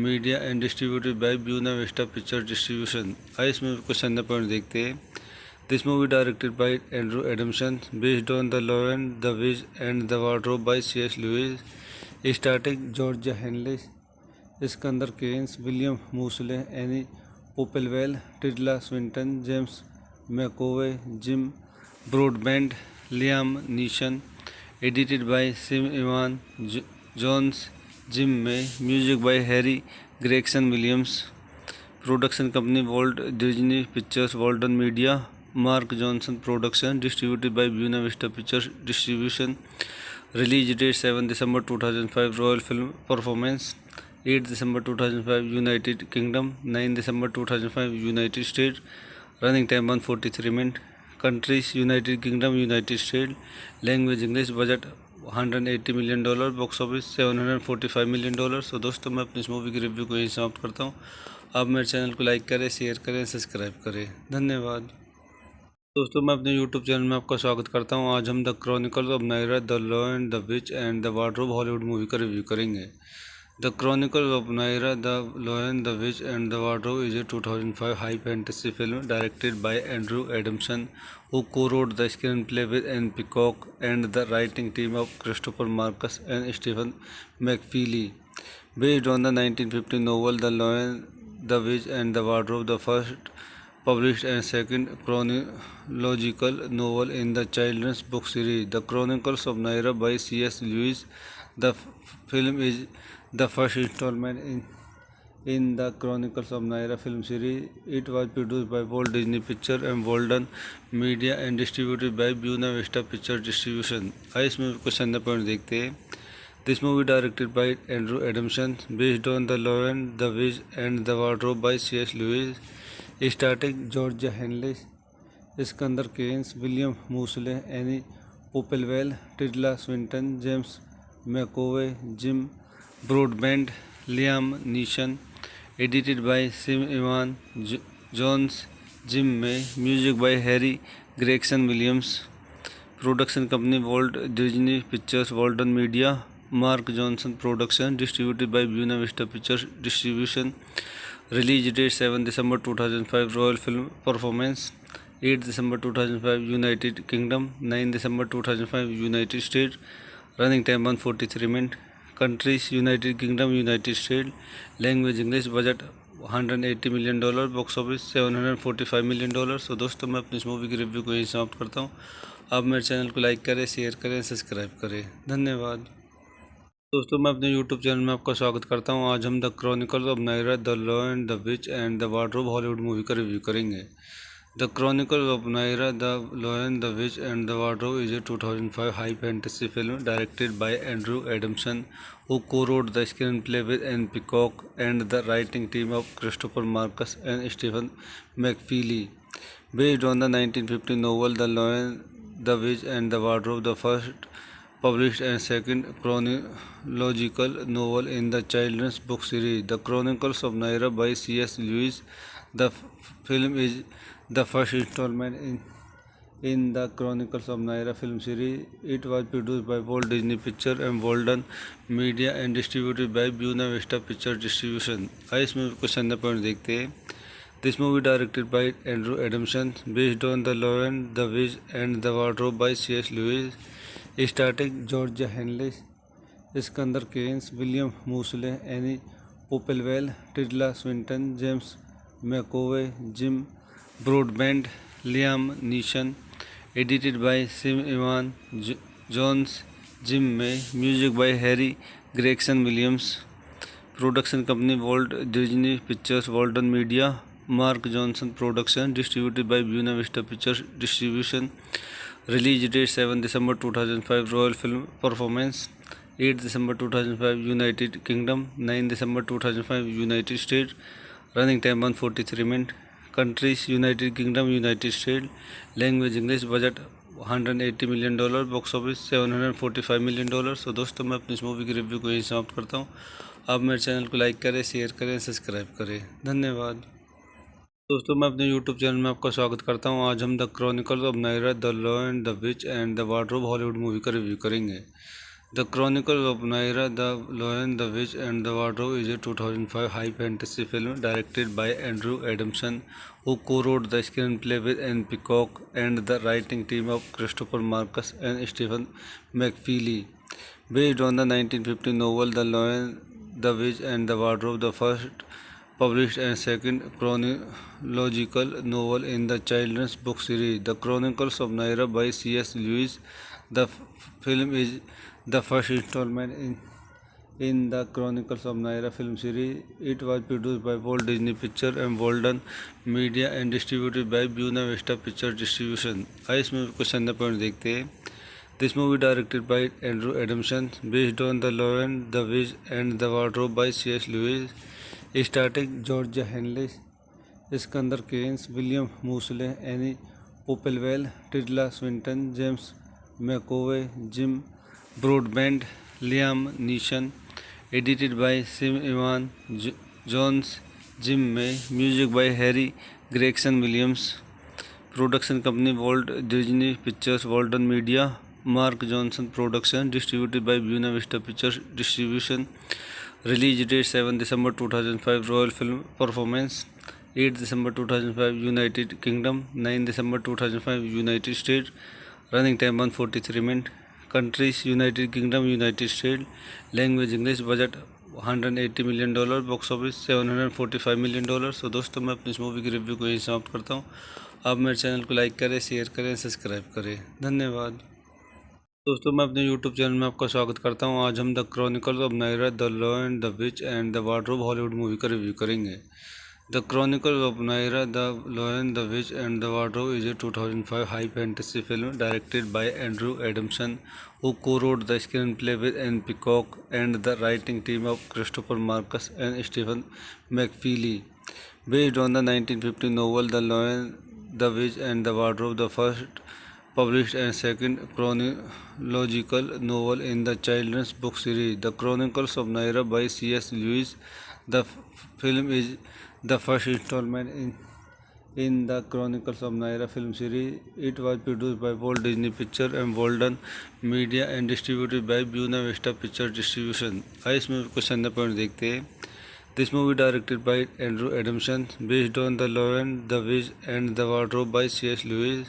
Media and distributed by Buena Vista Pictures Distribution. आइए इसमें question number point देखते हैं। This movie directed by Andrew Adamson, based on The Lion, the Witch and the Wardrobe by C.S. Lewis, starring Georgia Henley, Skandar Keynes, William Moseley, any Popplewell, Tilda Swinton, James McAvoy, Jim Broadbent, Liam Neeson. Edited by Sim Ivan Jones, Jim May. Music by Harry Gregson Williams. Production company Walt Disney Pictures, Walden Media, Mark Johnson Production, distributed by Buena Vista Pictures Distribution. Release date 7 December 2005, Royal Film Performance 8 December 2005, United Kingdom 9 December 2005, United States. Running time 143 minutes. Countries United Kingdom, United States. Language English. Budget $180 million, box office $745 million। सो दोस्तों मैं अपनी इस movie की review को यहीं समाप्त करता हूँ। आप मेरे चैनल को लाइक करें, शेयर करें, सब्सक्राइब करें। धन्यवाद। दोस्तों मैं अपने यूट्यूब चैनल में आपका स्वागत करता हूं। आज हम the chronicles of Narnia, the lion, the which and the wardrobe Hollywood movie का रिव्यू करेंगे। The chronicles of Narnia, the lion, the which and the wardrobe is a 2005 high fantasy film directed by Andrew Adamson, who co-wrote the screenplay with Anne Peacock and the writing team of Christopher Marcus and Stephen McFeely. Based on the 1950 novel The Lion, the Witch and the Wardrobe, the first published and second chronological novel in the children's book series, The Chronicles of Naira by C.S. Lewis. The film is the first installment in the Chronicles of Naira film series. It was produced by Walt Disney Pictures and Walden Media and distributed by Buena Vista Pictures Distribution। आइए इसमें कुछ अन्य point देखते हैं। This movie directed by Andrew Adamson, based on The Lion, the Witch and the Wardrobe by C.S. Lewis, starring Georgia Henley, Iskander Keynes, William Moseley, Annie Popplewell, Tilda Swinton, James McAvoy, Jim Broadbent, Liam Neeson. Edited by Sim Ivan Jones, Jim May. Music by Harry Gregson Williams. Production company Walt Disney Pictures, Walden Media, Mark Johnson Production, distributed by Buena Vista Pictures Distribution. Release date 7 December 2005, Royal Film Performance 8 December 2005, United Kingdom 9 December 2005, United States. Running time 143 minutes. Countries United Kingdom, United States. Language English. Budget $180 million, box office $745 million। सो दोस्तों मैं अपनी इस movie की review को यहीं समाप्त करता हूँ। आप मेरे चैनल को लाइक करें, शेयर करें, सब्सक्राइब करें। धन्यवाद। दोस्तों मैं अपने यूट्यूब चैनल में आपका स्वागत करता हूं। आज हम the chronicles of Narnia, the lion, the which and the wardrobe Hollywood movie का रिव्यू करेंगे। The chronicles of Narnia, the lion, the which and the wardrobe is a 2005 high fantasy film directed by Andrew Adamson, who co-wrote the screenplay with Anne Peacock and the writing team of Christopher Marcus and Stephen McFeely. Based on the 1950 novel The Lion, the Witch and the Wardrobe, the first published and second chronological novel in the children's book series, The Chronicles of Naira by C.S. Lewis. The film is the first installment in the Chronicles of Naira film series. It was produced by Walt Disney Pictures and Walden Media and distributed by Buena Vista Pictures Distribution। आइए इसमें कुछ अन्य point देखते हैं। This movie directed by Andrew Adamson, based on The Lion, the Witch and the Wardrobe by C.S. Lewis, starring Georgia Henley, Iskander Keynes, William Moseley, Annie Popplewell, Tilda Swinton, James McAvoy, Jim Broadbent, Liam Neeson. Edited by Sim Ivan Jones, Jim May. Music by Harry Gregson Williams. Production company Walt Disney Pictures, Walden Media, Mark Johnson Production, distributed by Buena Vista Pictures Distribution. Release date 7 December 2005, Royal Film Performance 8 December 2005, United Kingdom 9 December 2005, United States. Running time 143 minutes. Countries United Kingdom, United States. Language English. Budget $180 million, box office $745 million। सो दोस्तों मैं अपनी इस movie की review को यहीं समाप्त करता हूँ। आप मेरे चैनल को लाइक करें, शेयर करें, सब्सक्राइब करें। धन्यवाद। दोस्तों मैं अपने यूट्यूब चैनल में आपका स्वागत करता हूं। आज हम the chronicles of Narnia, the lion, the which and the wardrobe Hollywood movie का रिव्यू करेंगे। The chronicles of Narnia, the lion, the which and the wardrobe is a 2005 high fantasy film directed by Andrew Adamson, who co-wrote the screenplay with Anne Peacock and the writing team of Christopher Marcus and Stephen McFeely. Based on the 1950 novel The Lion, the Witch and the Wardrobe, the first published and second chronological novel in the children's book series, The Chronicles of Naira by C.S. Lewis. The film is the first installment in the Chronicles of Narnia film series. It was produced by Walt Disney Pictures and Walden Media and distributed by Buena Vista Pictures Distribution. आइए इसमें कुछ अंदर point देखते हैं. This movie directed by Andrew Adamson, based on The Lion, the Witch and the Wardrobe by C.S. Lewis, starring Georgia Henley, Iskander Keynes, William Moseley, Annie Popplewell, Tilda Swinton, James McAvoy, Jim Broadbent, Liam Neeson. Edited by Sim Ivan Jones, Jim May. Music by Harry Gregson Williams. Production company Walt Disney Pictures, Walden Media, Mark Johnson Production. Distributed by Buena Vista Pictures Distribution. Release date 7 December 2005. Royal Film Performance 8 December 2005 United Kingdom, 9 December 2005 United States. Running time 143 minutes. Countries United Kingdom, United States. Language English. Budget $180 million. Box office $745 million. सो दोस्तों मैं अपनी इस movie की review को यहीं समाप्त करता हूँ. आप मेरे चैनल को लाइक करें, शेयर करें, सब्सक्राइब करें. धन्यवाद. दोस्तों मैं अपने YouTube चैनल में आपका स्वागत करता हूँ. आज हम the chronicles of Narnia, the lion, the which and the wardrobe Hollywood movie का रिव्यू करेंगे. The Chronicles of Naira, The Lion, the Witch and the Wardrobe is a 2005 high fantasy film directed by Andrew Adamson, who co-wrote the screenplay with Anne Peacock and the writing team of Christopher Marcus and Stephen McFeely. Based on the 1950 novel The Lion, the Witch and the Wardrobe, the first published and second chronological novel in the children's book series, The Chronicles of Naira by C.S. Lewis. The film is the first installment in the Chronicles of Naira film series. It was produced by Walt Disney Pictures and Walden Media and distributed by Buena Vista Pictures Distribution. आइए इसमें कुछ अंदर point देखते हैं. This movie directed by Andrew Adamson, based on The Lion, the Witch and the Wardrobe by C.S. Lewis,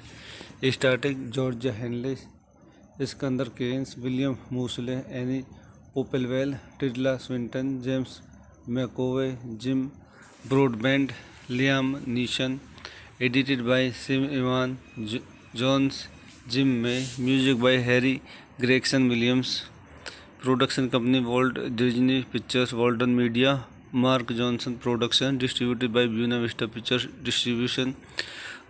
starring Georgia Henley, Iskander Keynes, William Moseley, Annie Popplewell, Tilda Swinton, James McAvoy, Jim Broadbent, Liam Neeson. Edited by Sim Ivan Jones, Jim May. Music by Harry Gregson Williams. Production company Walt Disney Pictures, Walden Media, Mark Johnson Production. Distributed by Buena Vista Pictures Distribution.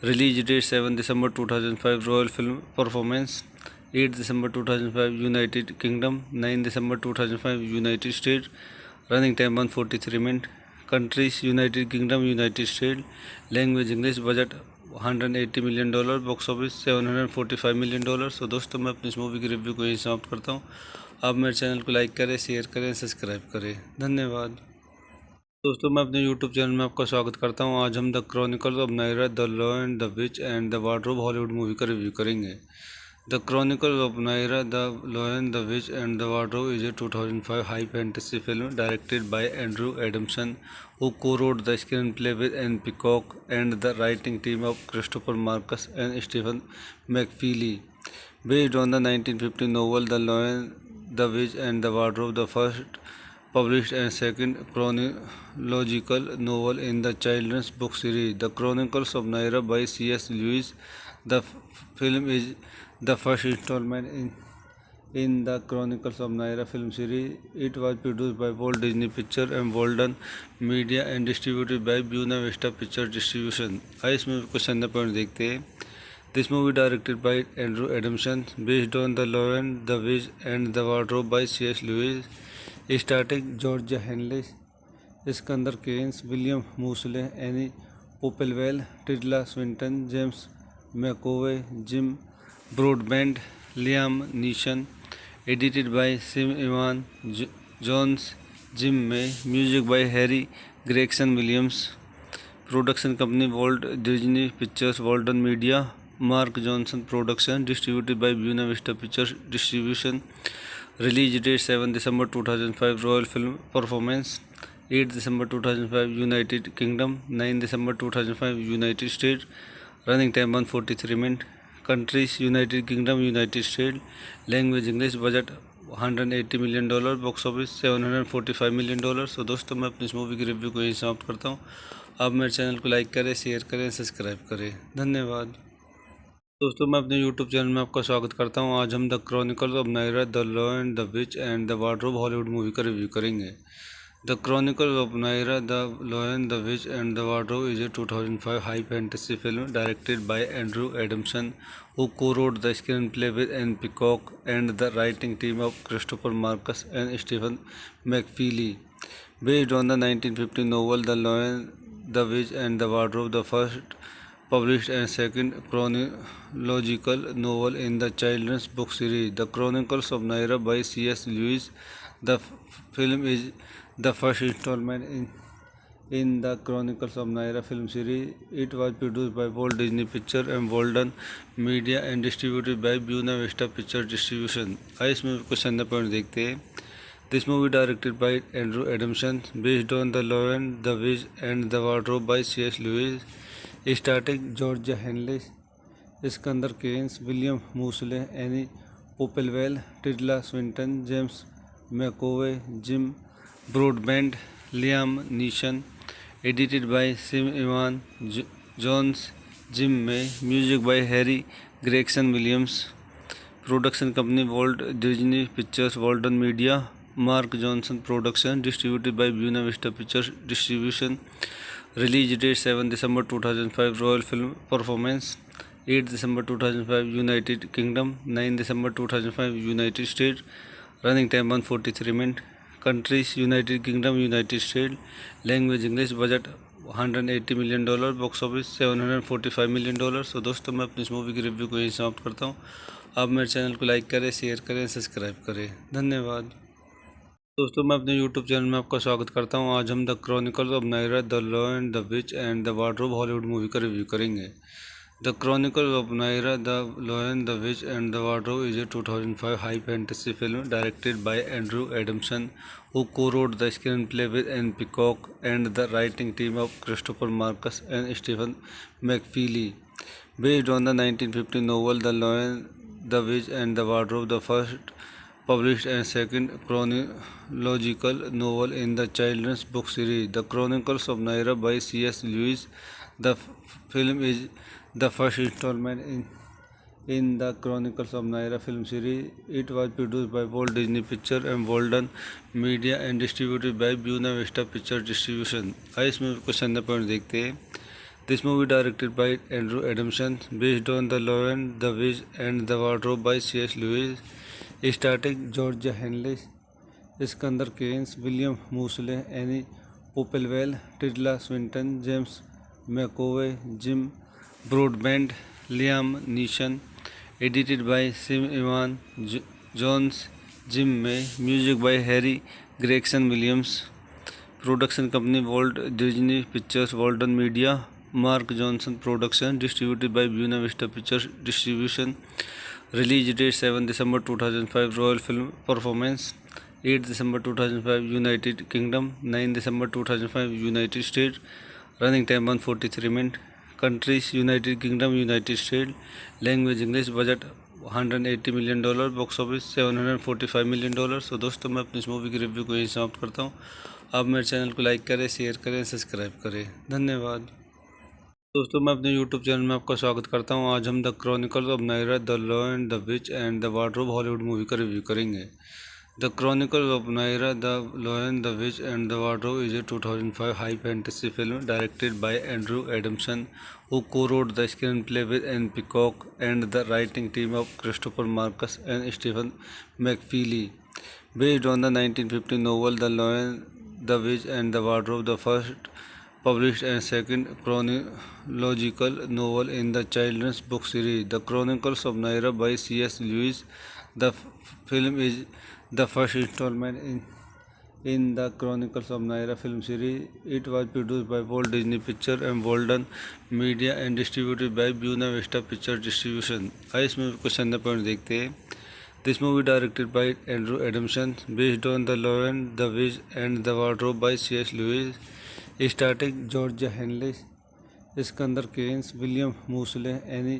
Release date 7 December 2005. Royal Film Performance 8 December 2005 United Kingdom, 9 December 2005 United States. Running time 143 minutes. Countries United Kingdom, United States. Language English. Budget $180 million. Box office $745 million. सो दोस्तों मैं अपनी इस movie की review को यहीं समाप्त करता हूँ. आप मेरे चैनल को लाइक करें, शेयर करें, सब्सक्राइब करें. धन्यवाद. दोस्तों मैं अपने YouTube चैनल में आपका स्वागत करता हूँ. आज हम the chronicles of Narnia, the lion, the which and the wardrobe Hollywood movie का रिव्यू करेंगे. The Chronicles of Naira, The Lion, the Witch and the Wardrobe is a 2005 high fantasy film directed by Andrew Adamson, who co-wrote the screenplay with Anne Peacock and the writing team of Christopher Marcus and Stephen McFeely. Based on the 1950 novel The Lion, the Witch and the Wardrobe, the first published and second chronological novel in the children's book series, The Chronicles of Naira by C.S. Lewis. The film is the first installment in the Chronicles of Naira film series. It was produced by Walt Disney Pictures and Walden Media and distributed by Buena Vista Pictures Distribution. आइए इसमें कुछ अंदर point देखते हैं. This movie directed by Andrew Adamson, based on The Lion, the Witch and the Wardrobe by C.S. Lewis, starring Georgia Henley, Iskander Keynes, William Moseley, Annie Popplewell, Tilda Swinton, James McAvoy, Jim Broadbent, Liam Neeson. Edited by Sim Ivan Jones, Jim May. Music by Harry Gregson Williams. Production company Walt Disney Pictures, Walden Media, Mark Johnson Production. Distributed by Buena Vista Pictures Distribution. Release date 7 December 2005. Royal Film Performance 8 December 2005 United Kingdom, 9 December 2005 United States. Running time 143 minutes. Countries United Kingdom, United States. Language English. Budget $180 million. Box office $745 million. सो दोस्तों मैं अपनी इस movie की review को यहीं समाप्त करता हूँ. आप मेरे चैनल को लाइक करें, शेयर करें, सब्सक्राइब करें. धन्यवाद. दोस्तों मैं अपने YouTube चैनल में आपका स्वागत करता हूं। आज हम the chronicles of Narnia the lion the which and the wardrobe Hollywood movie का रिव्यू करेंगे। The chronicles of Narnia the lion the which and the wardrobe is a 2005 high fantasy film directed by Andrew Adamson, who co-wrote the screenplay with Anne Peacock and the writing team of Christopher Marcus and Stephen McFeely. Based on the 1950 novel The Lion, the Witch and the Wardrobe, the first published and second chronological novel in the children's book series, The Chronicles of Narnia by C.S. Lewis. The film is the first installment in the Chronicles of Narnia film series. It was produced by Walt Disney Pictures and Walden Media and distributed by Buena Vista Pictures Distribution. आइए इसमें कुछ अंदर point देखते हैं। This movie directed by Andrew Adamson, based on The Lion, the Witch and the Wardrobe by C.S. Lewis, starting George Henley, Skandar Keynes, William Moseley, any Popplewell, Tilda Swinton, James McAvoy, Jim Broadbent, Liam Neeson. Edited by Sim Ivan Jones, Jim May. Music by Harry Gregson Williams. Production company Walt Disney pictures, Walden media, Mark Johnson production, distributed by Buena Vista pictures distribution. Release date 7 December 2005. Royal film performance 8 December 2005 United Kingdom, 9 December 2005 United States. Running time 143 minutes. Countries United Kingdom, United States. Language English. Budget $180 million. Box office $745 million. So दोस्तों मैं अपनी इस movie की review को यहीं समाप्त करता हूँ। आप मेरे चैनल को लाइक करें, शेयर करें, सब्सक्राइब करें। धन्यवाद। दोस्तों मैं अपने YouTube चैनल में आपका स्वागत करता हूं। आज हम the chronicles of Narnia the lion the which and the wardrobe Hollywood movie का रिव्यू करेंगे। The chronicles of Narnia the lion the which and the wardrobe is a 2005 high fantasy film directed by Andrew Adamson, who co-wrote the screenplay with Anne Peacock and the writing team of Christopher Marcus and Stephen McFeely. Based on the 1950 novel The Lion, the Witch and the Wardrobe, the first published and second chronological novel in the children's book series, The Chronicles of Narnia by C.S. Lewis. The film is the first installment in the Chronicles of Narnia film series. It was produced by Walt Disney Pictures and Walden Media and distributed by Buena Vista Pictures Distribution. आइए इसमें कुछ अंदर point देखते हैं। This movie directed by Andrew Adamson, based on The Lion, the Witch and the Wardrobe by C.S. Lewis. Starting George Henley, Skandar Keynes, William Moseley, any Popplewell, Tilda Swinton, James McAvoy, Jim Broadbent, Liam Neeson. Edited by Sim Ivan Jones, Jim May. Music by Harry Gregson Williams. Production company Walt Disney pictures, Walden media, Mark Johnson production, distributed by Buena Vista pictures distribution. Release date 7 December 2005. Royal film performance 8 December 2005 United Kingdom, 9 December 2005 United States. Running time 143 minutes. Countries United Kingdom, United States. Language English. Budget $180 million. Box office $745 million. So दोस्तों मैं अपनी इस movie की review को यहीं समाप्त करता हूँ। आप मेरे चैनल को लाइक करें, शेयर करें, सब्सक्राइब करें। धन्यवाद। दोस्तों मैं अपने YouTube चैनल में आपका स्वागत करता हूं। आज हम the chronicles of Narnia the lion the which and the wardrobe Hollywood movie का रिव्यू करेंगे। The chronicles of Narnia the lion the which and the wardrobe is a 2005 high fantasy film directed by Andrew Adamson, who co-wrote the screenplay with Anne Peacock and the writing team of Christopher Marcus and Stephen McFeely. Based on the 1950 novel The Lion, the Witch and the Wardrobe, the first published and second chronological novel in the children's book series, The Chronicles of Narnia by C.S. Lewis. The film is the first installment in the Chronicles of Narnia film series. It was produced by Walt Disney Pictures and Walden Media and distributed by Buena Vista Pictures Distribution. आइए इसमें कुछ अंदर point देखते हैं। This movie directed by Andrew Adamson, based on The Lion, the Witch and the Wardrobe by C.S. Lewis. Starting George Henley, Skandar Keynes, William Moseley, any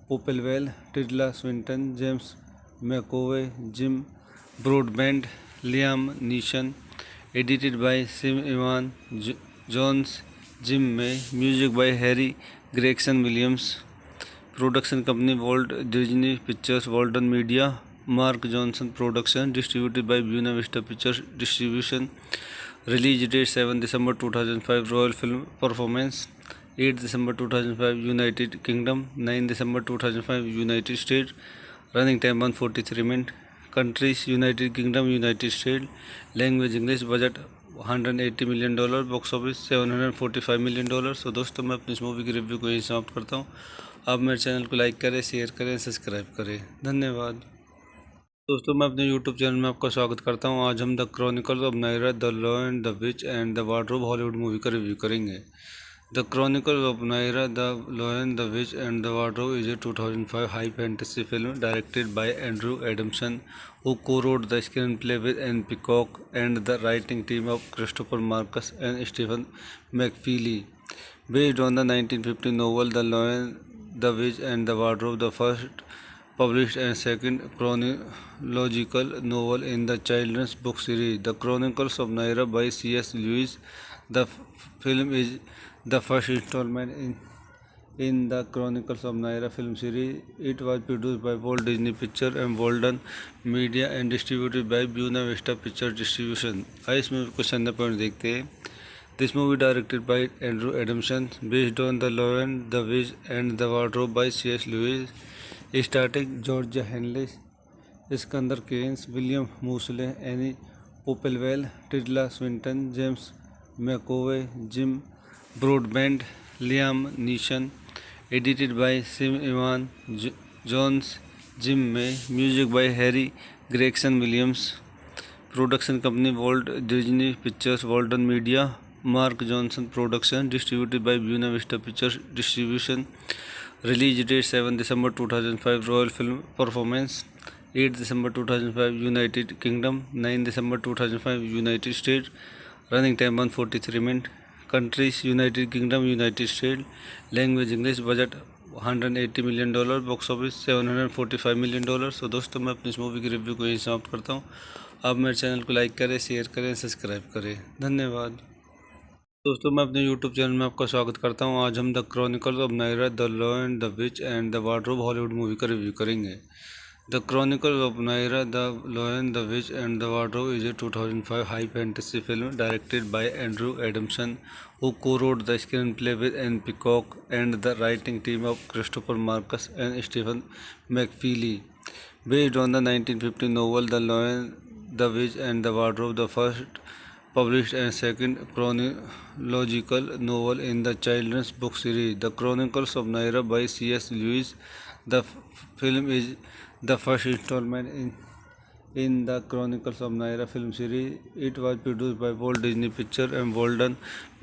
Popplewell, Tilda Swinton, James McAvoy, Jim Broadbent, Liam Neeson. Edited by Sim Ivan Jones, Jim May. Music by Harry Gregson Williams. Production company Walt Disney Pictures, Walden Media, Mark Johnson Production, distributed by Buena Vista Pictures Distribution. Release date 7 December 2005, Royal Film Performance 8 December 2005, United Kingdom 9 December 2005, United States. Running time 143 minutes. Countries United Kingdom, United States. Language English. Budget $180 million. Box office $745 million. सो दोस्तों मैं अपनी इस movie की review को यहीं समाप्त करता हूँ। आप मेरे चैनल को लाइक करें, शेयर करें, सब्सक्राइब करें। धन्यवाद। दोस्तों मैं अपने YouTube चैनल में आपका स्वागत करता हूं। आज हम the chronicles of Narnia, the lion, the which and the wardrobe Hollywood movie का रिव्यू करेंगे। The chronicles of Narnia, the lion, the which and the wardrobe is a 2005 high fantasy film directed by Andrew Adamson, who co-wrote the screenplay with Anne Peacock and the writing team of Christopher Marcus and Stephen McFeely. Based on the 1950 novel The Lion, the Witch and the Wardrobe, the first published and second chronological novel in the children's book series, The Chronicles of Narnia by C.S. Lewis. The film is the first installment in the Chronicles of Narnia film series. It was produced by Walt Disney Pictures and Walden Media and distributed by Buena Vista Pictures Distribution. आइए इस movie को संदर्भ point देखते हैं। This movie directed by Andrew Adamson, based on The Lion, the Witch and the Wardrobe by C.S. Lewis. Starring Georgia Henley, Skandar Keynes, William Moseley, any Popplewell, Tilda Swinton, James McAvoy, Jim Broadbent, Liam Neeson. Edited by Sim Ivan Jones, Jim May. Music by Harry Gregson Williams. Production company Walt Disney pictures, Walden media, Mark Johnson production, distributed by Buena Vista pictures distribution. Release date 7 December 2005, Royal Film Performance 8 December 2005, United Kingdom 9 December 2005, United States. Running time 143 minutes. Countries United Kingdom, United States. Language English. Budget $180 million. Box office $745 million. सो दोस्तों मैं अपनी इस movie की review को यहीं समाप्त करता हूँ। आप मेरे चैनल को लाइक करें, शेयर करें, सब्सक्राइब करें। धन्यवाद। दोस्तों मैं अपने YouTube चैनल में आपका स्वागत करता हूं। आज हम the chronicles of Narnia, the lion, the which and the wardrobe Hollywood movie का रिव्यू करेंगे। The chronicles of Narnia, the lion, the which and the wardrobe is a 2005 high fantasy film directed by Andrew Adamson, who co-wrote the screenplay with Anne Peacock and the writing team of Christopher Marcus and Stephen McFeely. Based on the 1950 novel The Lion, the Witch and the Wardrobe, the first published and second chronological novel in the children's book series, The Chronicles of Narnia by C.S. Lewis. The film is the first installment in the Chronicles of Narnia film series. It was produced by Walt Disney Pictures and Walden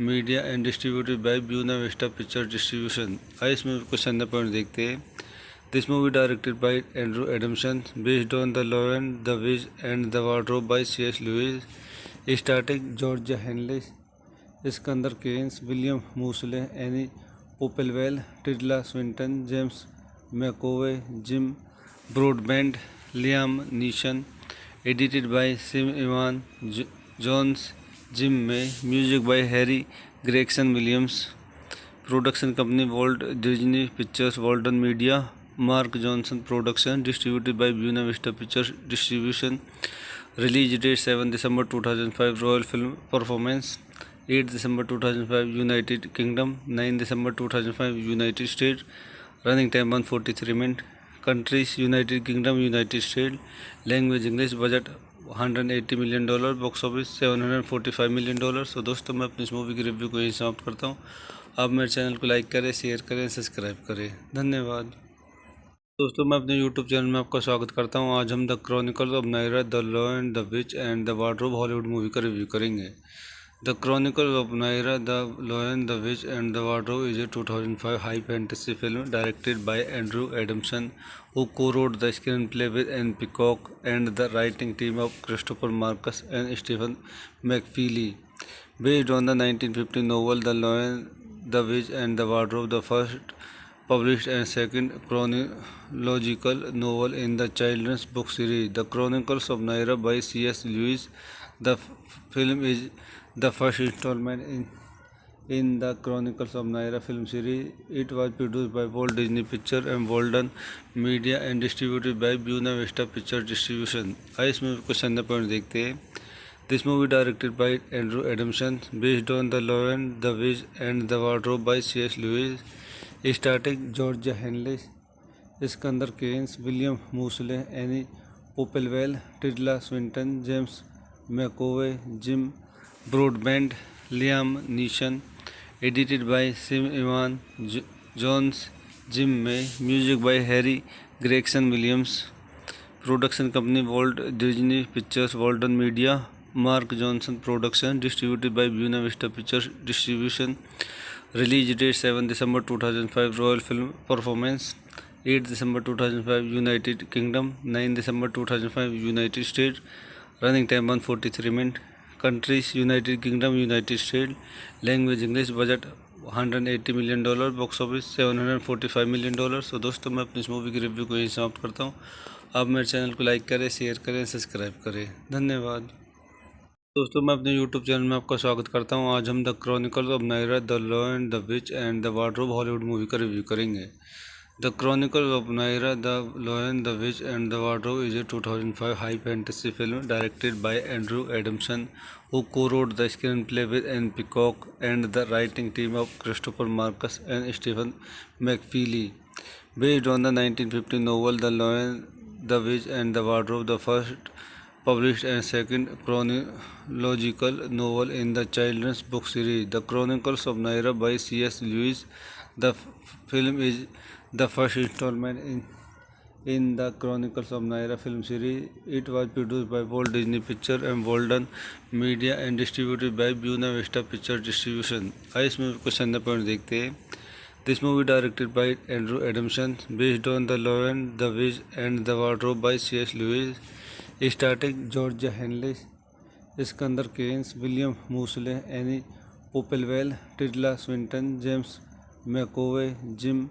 Media and distributed by Buena Vista Pictures Distribution. आइए इस movie को संदर्भ point देखते हैं। This movie directed by Andrew Adamson, based on The Lion, the Witch and the Wardrobe by C.S. Lewis. Starring Georgia Henley, Skandar Keynes, William Moseley, any Popplewell, Tilda Swinton, James McAvoy, Jim Broadbent, Liam Neeson. Edited by Sim Ivan Jones, Jim May. Music by Harry Gregson Williams. Production company Walt Disney pictures, Walden media, Mark Johnson production, distributed by Buena Vista pictures distribution. Release date 7 December 2005, Royal Film Performance 8 December 2005, United Kingdom 9 December 2005, United States. Running time 143 minutes. Countries United Kingdom, United States. Language English. Budget $180 million. Box office $745 million. सो दोस्तों मैं अपनी इस movie की review को यहीं समाप्त करता हूँ। आप मेरे चैनल को लाइक करें, शेयर करें, सब्सक्राइब करें। धन्यवाद। दोस्तों मैं अपने YouTube चैनल में आपका स्वागत करता हूं। आज हम the chronicles of Narnia, the lion, the which and the wardrobe Hollywood movie का रिव्यू करेंगे। The chronicles of Narnia, the lion, the which and the wardrobe is a 2005 high fantasy film directed by Andrew Adamson, who co-wrote the screenplay with Anne Peacock and the writing team of Christopher Marcus and Stephen McFeely. Based on the 1950 novel The Lion, the Witch and the Wardrobe, the first published and second chronological novel in the children's book series, The Chronicles of Narnia by C.S. Lewis. The film is the first installment in the Chronicles of Narnia film series. It was produced by Walt Disney Pictures and Walden Media and distributed by Buena Vista Pictures Distribution. आइए इस movie को संदर्भ point देखते हैं. This movie directed by Andrew Adamson, based on The Lion, the Witch and the Wardrobe by C.S. Lewis, starring Georgia Henley, Iskander Keynes, William Moseley, Annie Popplewell, Tilda Swinton, James McAvoy, Jim Broadbent, Liam Neeson. Edited by Sim Ivan Jones, Jim May. Music by Harry Gregson Williams. Production company Walt Disney Pictures, Walden Media, Mark Johnson Production. Distributed by Buena Vista Pictures Distribution. Release date 7 December 2005. Royal Film Performance 8 December 2005 United Kingdom, 9 December 2005 United States. Running time 143 minutes. Countries United Kingdom, United States. Language English. Budget $180 million. Box office $745 million. तो दोस्तों मैं अपनी इस movie की review को यहीं समाप्त करता हूँ. आप मेरे चैनल को लाइक करें, शेयर करें, सब्सक्राइब करें. धन्यवाद. दोस्तों मैं अपने YouTube चैनल में आपका स्वागत करता हूँ. आज हम the chronicles of Narnia, the lion, the which and the wardrobe Hollywood movie का रिव्यू करेंगे. The Chronicles of Narnia, The Lion, the Witch and the Wardrobe is a 2005 high fantasy film directed by Andrew Adamson, who co-wrote the screenplay with Anne Peacock and the writing team of Christopher Marcus and Stephen McFeely. Based on the 1950 novel The Lion, the Witch and the Wardrobe, the first published and second chronological novel in the children's book series, The Chronicles of Narnia by C.S. Lewis. The film is the first installment in the Chronicles of Narnia film series. It was produced by Walt Disney Pictures and Walden Media and distributed by Buena Vista Pictures Distribution. आइए इस movie को संदर्भ point देखते हैं. This movie directed by Andrew Adamson, based on The Lion, the Witch and the Wardrobe by C.S. Lewis, starring Georgia Henley, Iskander Keynes, William Moseley, Annie Popplewell, Tilda Swinton, James McAvoy, Jim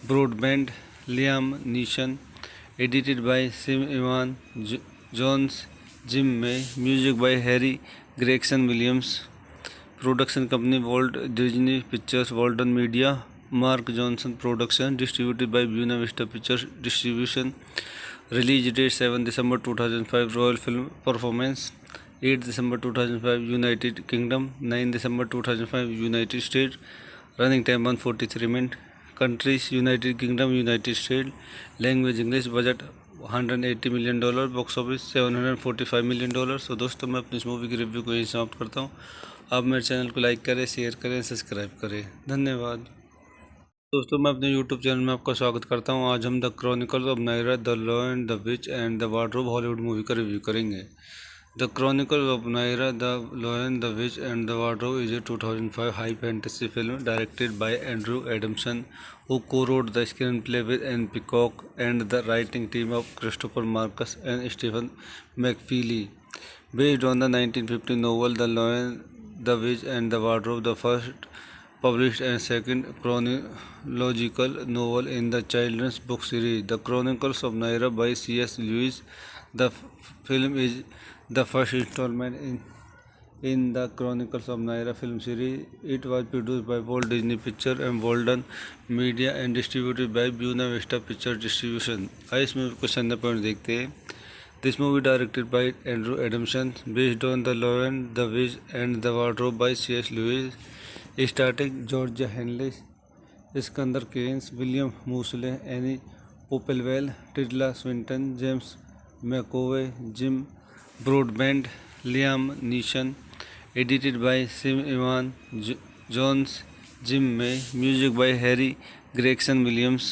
Broadbent, Liam Neeson. Edited by Sim Ivan Jones, Jim May. Music by Harry Gregson Williams. Production company Walt Disney Pictures, Walden Media, Mark Johnson Production. Distributed by Buena Vista Pictures Distribution. Release date 7 December 2005. Royal Film Performance 8 December 2005 United Kingdom, 9 December 2005 United States. Running time 143 minutes. Countries United Kingdom, United States. Language English. Budget $180 million. Box office $745 million. तो दोस्तों मैं अपनी इस movie की review को यहीं समाप्त करता हूँ. आप मेरे चैनल को लाइक करें, शेयर करें, सब्सक्राइब करें. धन्यवाद. दोस्तों मैं अपने YouTube चैनल में आपका स्वागत करता हूँ. आज हम the chronicles of Narnia, the lion, the which and the wardrobe Hollywood movie का रिव्यू करेंगे. The Chronicles of Narnia, The Lion, the Witch and the Wardrobe is a 2005 high fantasy film directed by Andrew Adamson, who co-wrote the screenplay with Anne Peacock and the writing team of Christopher Marcus and Stephen McFeely. Based on the 1950 novel The Lion, the Witch and the Wardrobe, the first published and second chronological novel in the children's book series, The Chronicles of Narnia by C.S. Lewis. The film is the first installment in the Chronicles of Narnia film series. It was produced by Walt Disney Pictures and Walden Media and distributed by Buena Vista Pictures Distribution. आइए इस movie को संदर्भ point देखते हैं. This movie directed by Andrew Adamson, based on The Lion, the Witch and the Wardrobe by C.S. Lewis, starring Georgia Henley, Iskander Keynes, William Moseley, Annie Popplewell, Tilda Swinton, James McAvoy, Jim Broadbent, Liam Neeson. Edited by Sim Ivan Jones, Jim May. Music by Harry Gregson Williams.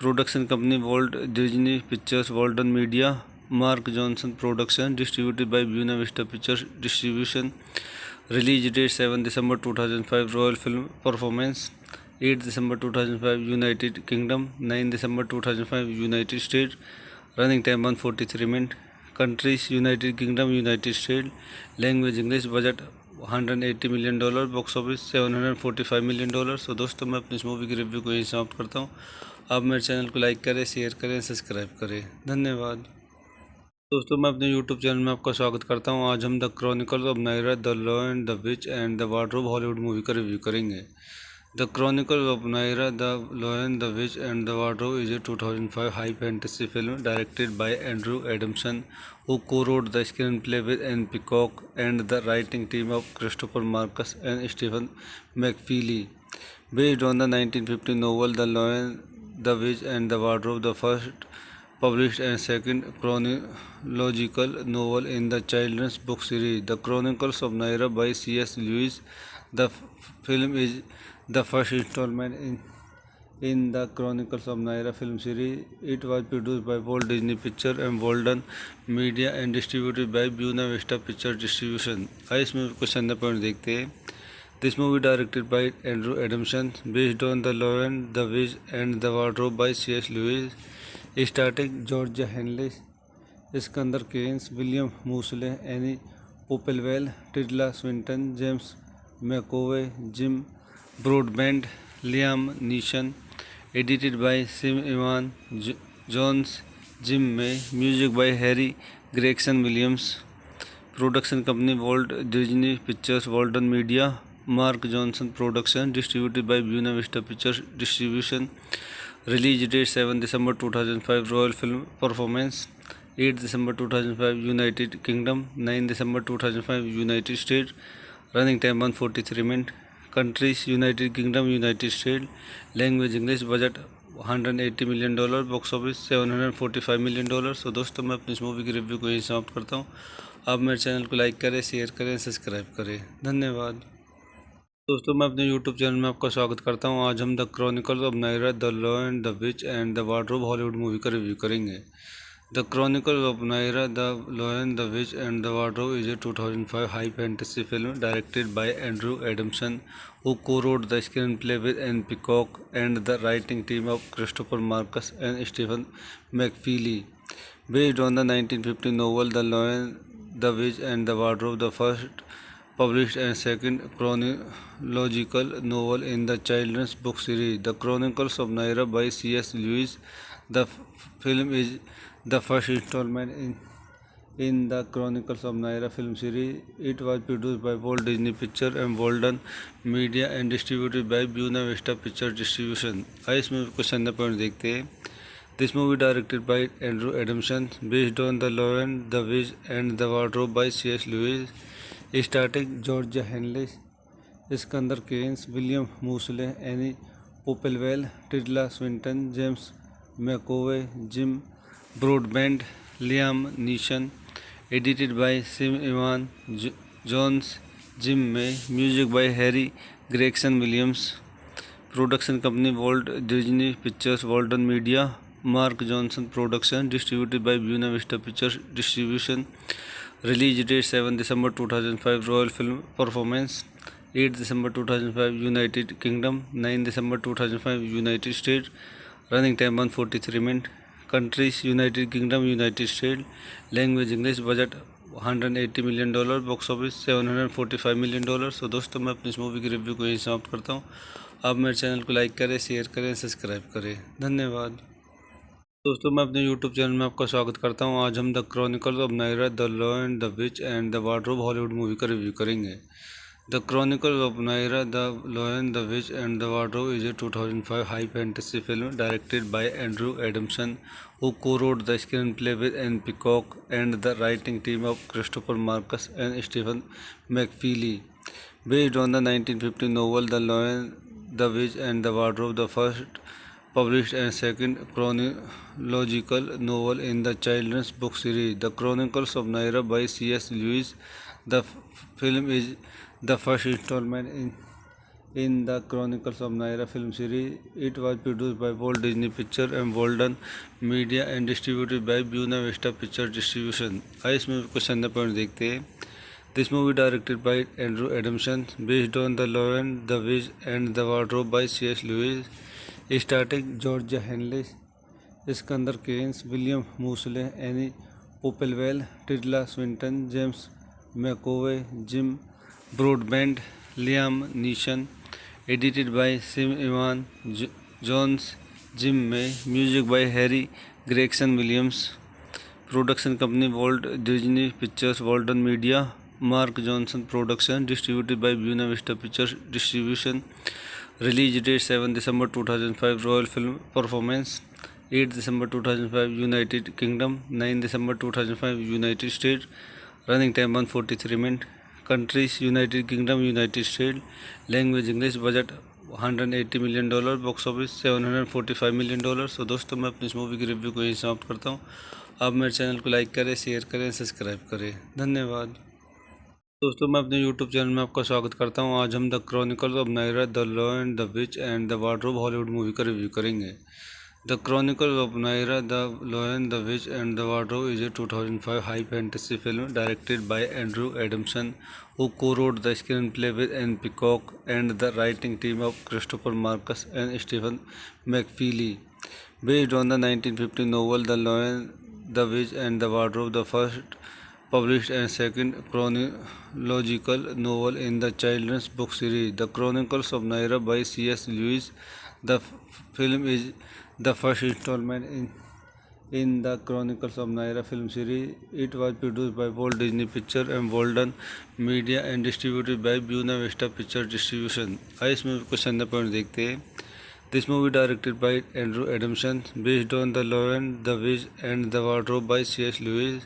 Production company Walt Disney Pictures, Walden Media, Mark Johnson Production. Distributed by Buena Vista Pictures Distribution. Release date 7 December 2005. Royal Film Performance 8 December 2005 United Kingdom, 9 December 2005 United States. Running time 143 minutes. Countries United Kingdom, United States. Language English. Budget $180 million. Box office $745 million. तो दोस्तों मैं अपनी इस movie की review को यहीं समाप्त करता हूँ. आप मेरे चैनल को लाइक करें, शेयर करें, सब्सक्राइब करें. धन्यवाद. दोस्तों मैं अपने YouTube चैनल में आपका स्वागत करता हूं। आज हम the chronicles of Narnia the lion the which and the wardrobe Hollywood movie का रिव्यू करेंगे। The chronicles of Narnia the lion the which and the wardrobe is a 2005 high fantasy film directed by Andrew Adamson, who co-wrote the screenplay with Anne Peacock and the writing team of Christopher Marcus and Stephen McFeely. Based on the 1950 novel The Lion, the Witch and the Wardrobe, the first published and second chronological novel in the children's book series, The Chronicles of Naira by C.S. Lewis. The film is the first installment in the Chronicles of Naira film series. It was produced by Walt Disney Pictures and Walden Media and distributed by Buena Vista Pictures Distribution. आइए इसमें question the point देखते हैं। This movie directed by Andrew Adamson, based on The Lion, the Witch and the Wardrobe by C.S. Lewis, starting George Henley, Skandar Keynes, William Moseley, any Popplewell, Tilda Swinton, James McAvoy, Jim Broadbent, Liam Neeson. Edited by Sim Ivan Jones, Jim May. Music by Harry Gregson Williams. Production company Walt Disney pictures, Walden media, Mark Johnson production, distributed by Buena Vista pictures distribution. Release date 7 December 2005, Royal Film Performance 8 December 2005, United Kingdom 9 December 2005, United States. Running time 143 minutes. Countries United Kingdom, United States. Language English. Budget $180 million, box office $745 million। तो दोस्तों मैं अपनी इस movie की review को यहीं समाप्त करता हूँ। आप मेरे चैनल को लाइक करें, शेयर करें, सब्सक्राइब करें। धन्यवाद। दोस्तों मैं अपने YouTube चैनल में आपका स्वागत करता हूं। आज हम the chronicles of Narnia the lion the which and the wardrobe Hollywood movie का रिव्यू करेंगे। The chronicles of Narnia the lion the which and the wardrobe is a 2005 high fantasy film directed by Andrew Adamson, who co-wrote the screenplay with Anne Peacock and the writing team of Christopher Marcus and Stephen McFeely. Based on the 1950 novel The Lion, the Witch and the Wardrobe, the first published and second chronological novel in the children's book series, The Chronicles of Naira by C.S. Lewis. The film is the first installment in the Chronicles of Naira film series. It was produced by Walt Disney Pictures and Walden Media and distributed by Buena Vista Pictures Distribution. आइए इसमें question the point देखते हैं। This movie directed by Andrew Adamson, based on The Lion, the Witch and the Wardrobe by C.S. Lewis. Starting George Henley, Skandar Keynes, William Moseley, any Popplewell, Tilda Swinton, James McAvoy, Jim Broadbent, Liam Neeson. Edited by Sim Ivan Jones, Jim May. Music by Harry Gregson Williams. Production company Walt Disney pictures, Walden media, Mark Johnson production, distributed by Buena Vista pictures distribution. Release date 7 December 2005, Royal Film Performance 8 December 2005, United Kingdom 9 December 2005, United States. Running time 143 minutes. Countries United Kingdom, United States. Language English. Budget $180 million, box office $745 million। तो दोस्तों मैं अपनी इस movie की review को यहीं समाप्त करता हूँ। आप मेरे चैनल को लाइक करें, शेयर करें, सब्सक्राइब करें। धन्यवाद। दोस्तों मैं अपने YouTube चैनल में आपका स्वागत करता हूं। आज हम the chronicles of Narnia the lion the which and the wardrobe Hollywood movie का रिव्यू करेंगे। The chronicles of Narnia the lion the which and the wardrobe is a 2005 high fantasy film directed by Andrew Adamson, who co-wrote the screenplay with Anne Peacock and the writing team of Christopher Marcus and Stephen McFeely. Based on the 1950 novel The Lion, the Witch and the Wardrobe, the first published and second chronological novel in the children's book series, The Chronicles of Naira by C.S. Lewis. The film is the first installment in the Chronicles of Naira film series. It was produced by Walt Disney Pictures and Walden Media and distributed by Buena Vista Pictures Distribution. आइए इसमें question the point देखते हैं। This movie directed by Andrew Adamson, based on The Lion, the Witch and the Wardrobe by C.S. Lewis. Starting George Henley, Skandar Keynes, William Moseley, any Popplewell, Tilda Swinton, James McAvoy, Jim Broadbent, Liam Neeson. Edited by Sim Ivan Jones, Jim May. Music by Harry Gregson Williams. Production company Walt Disney Pictures, Walden Media, Mark Johnson Production, distributed by Buena Vista Pictures Distribution. Release date 7 December 2005, Royal Film Performance 8 December 2005, United Kingdom 9 December 2005, United States. Running time 143 minutes. Countries United Kingdom, United States. Language English. Budget $180 million, box office $745 million। सो दोस्तों, मैं अपनी इस movie की review को यहीं समाप्त करता हूँ। आप मेरे चैनल को लाइक करें, शेयर करें, सब्सक्राइब करें। धन्यवाद। दोस्तों, मैं अपने यूट्यूब चैनल में आपका स्वागत करता हूँ। आज हम the chronicles of Narnia, the lion, the which and the wardrobe Hollywood movie का रिव्यू करेंगे। The Chronicles of Naira, The Lion, the Witch and the Wardrobe is a 2005 high fantasy film directed by Andrew Adamson, who co-wrote the screenplay with Anne Peacock and the writing team of Christopher Marcus and Stephen McFeely. Based on the 1950 novel The Lion, the Witch and the Wardrobe, the first published and second chronological novel in the children's book series, The Chronicles of Naira by C.S. Lewis. The film is the first installment in the Chronicles of Naira film series. It was produced by Walt Disney Pictures and Walden Media and distributed by Buena Vista Pictures Distribution। आइए इस movie को संदर्भ point देखते हैं। This movie directed by Andrew Adamson, based on The Lion, the Witch and the Wardrobe by C.S. Lewis,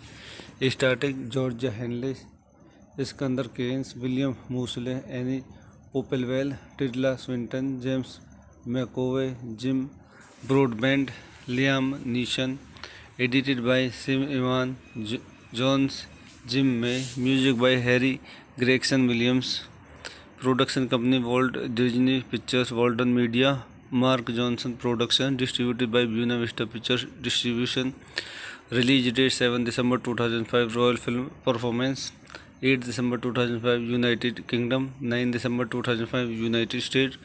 starring Georgia Henley, Iskander Keynes, William Moseley, Annie Popplewell, Tilda Swinton, James McAvoy, Jim Broadbent, Liam Neeson. Edited by Sim Ivan Jones, Jim May. Music by Harry Gregson Williams. Production company Walt Disney Pictures, Walden Media, Mark Johnson Production, distributed by Buena Vista Pictures Distribution. Release date 7 December 2005, Royal Film Performance 8 December 2005, United Kingdom 9 December 2005, United States.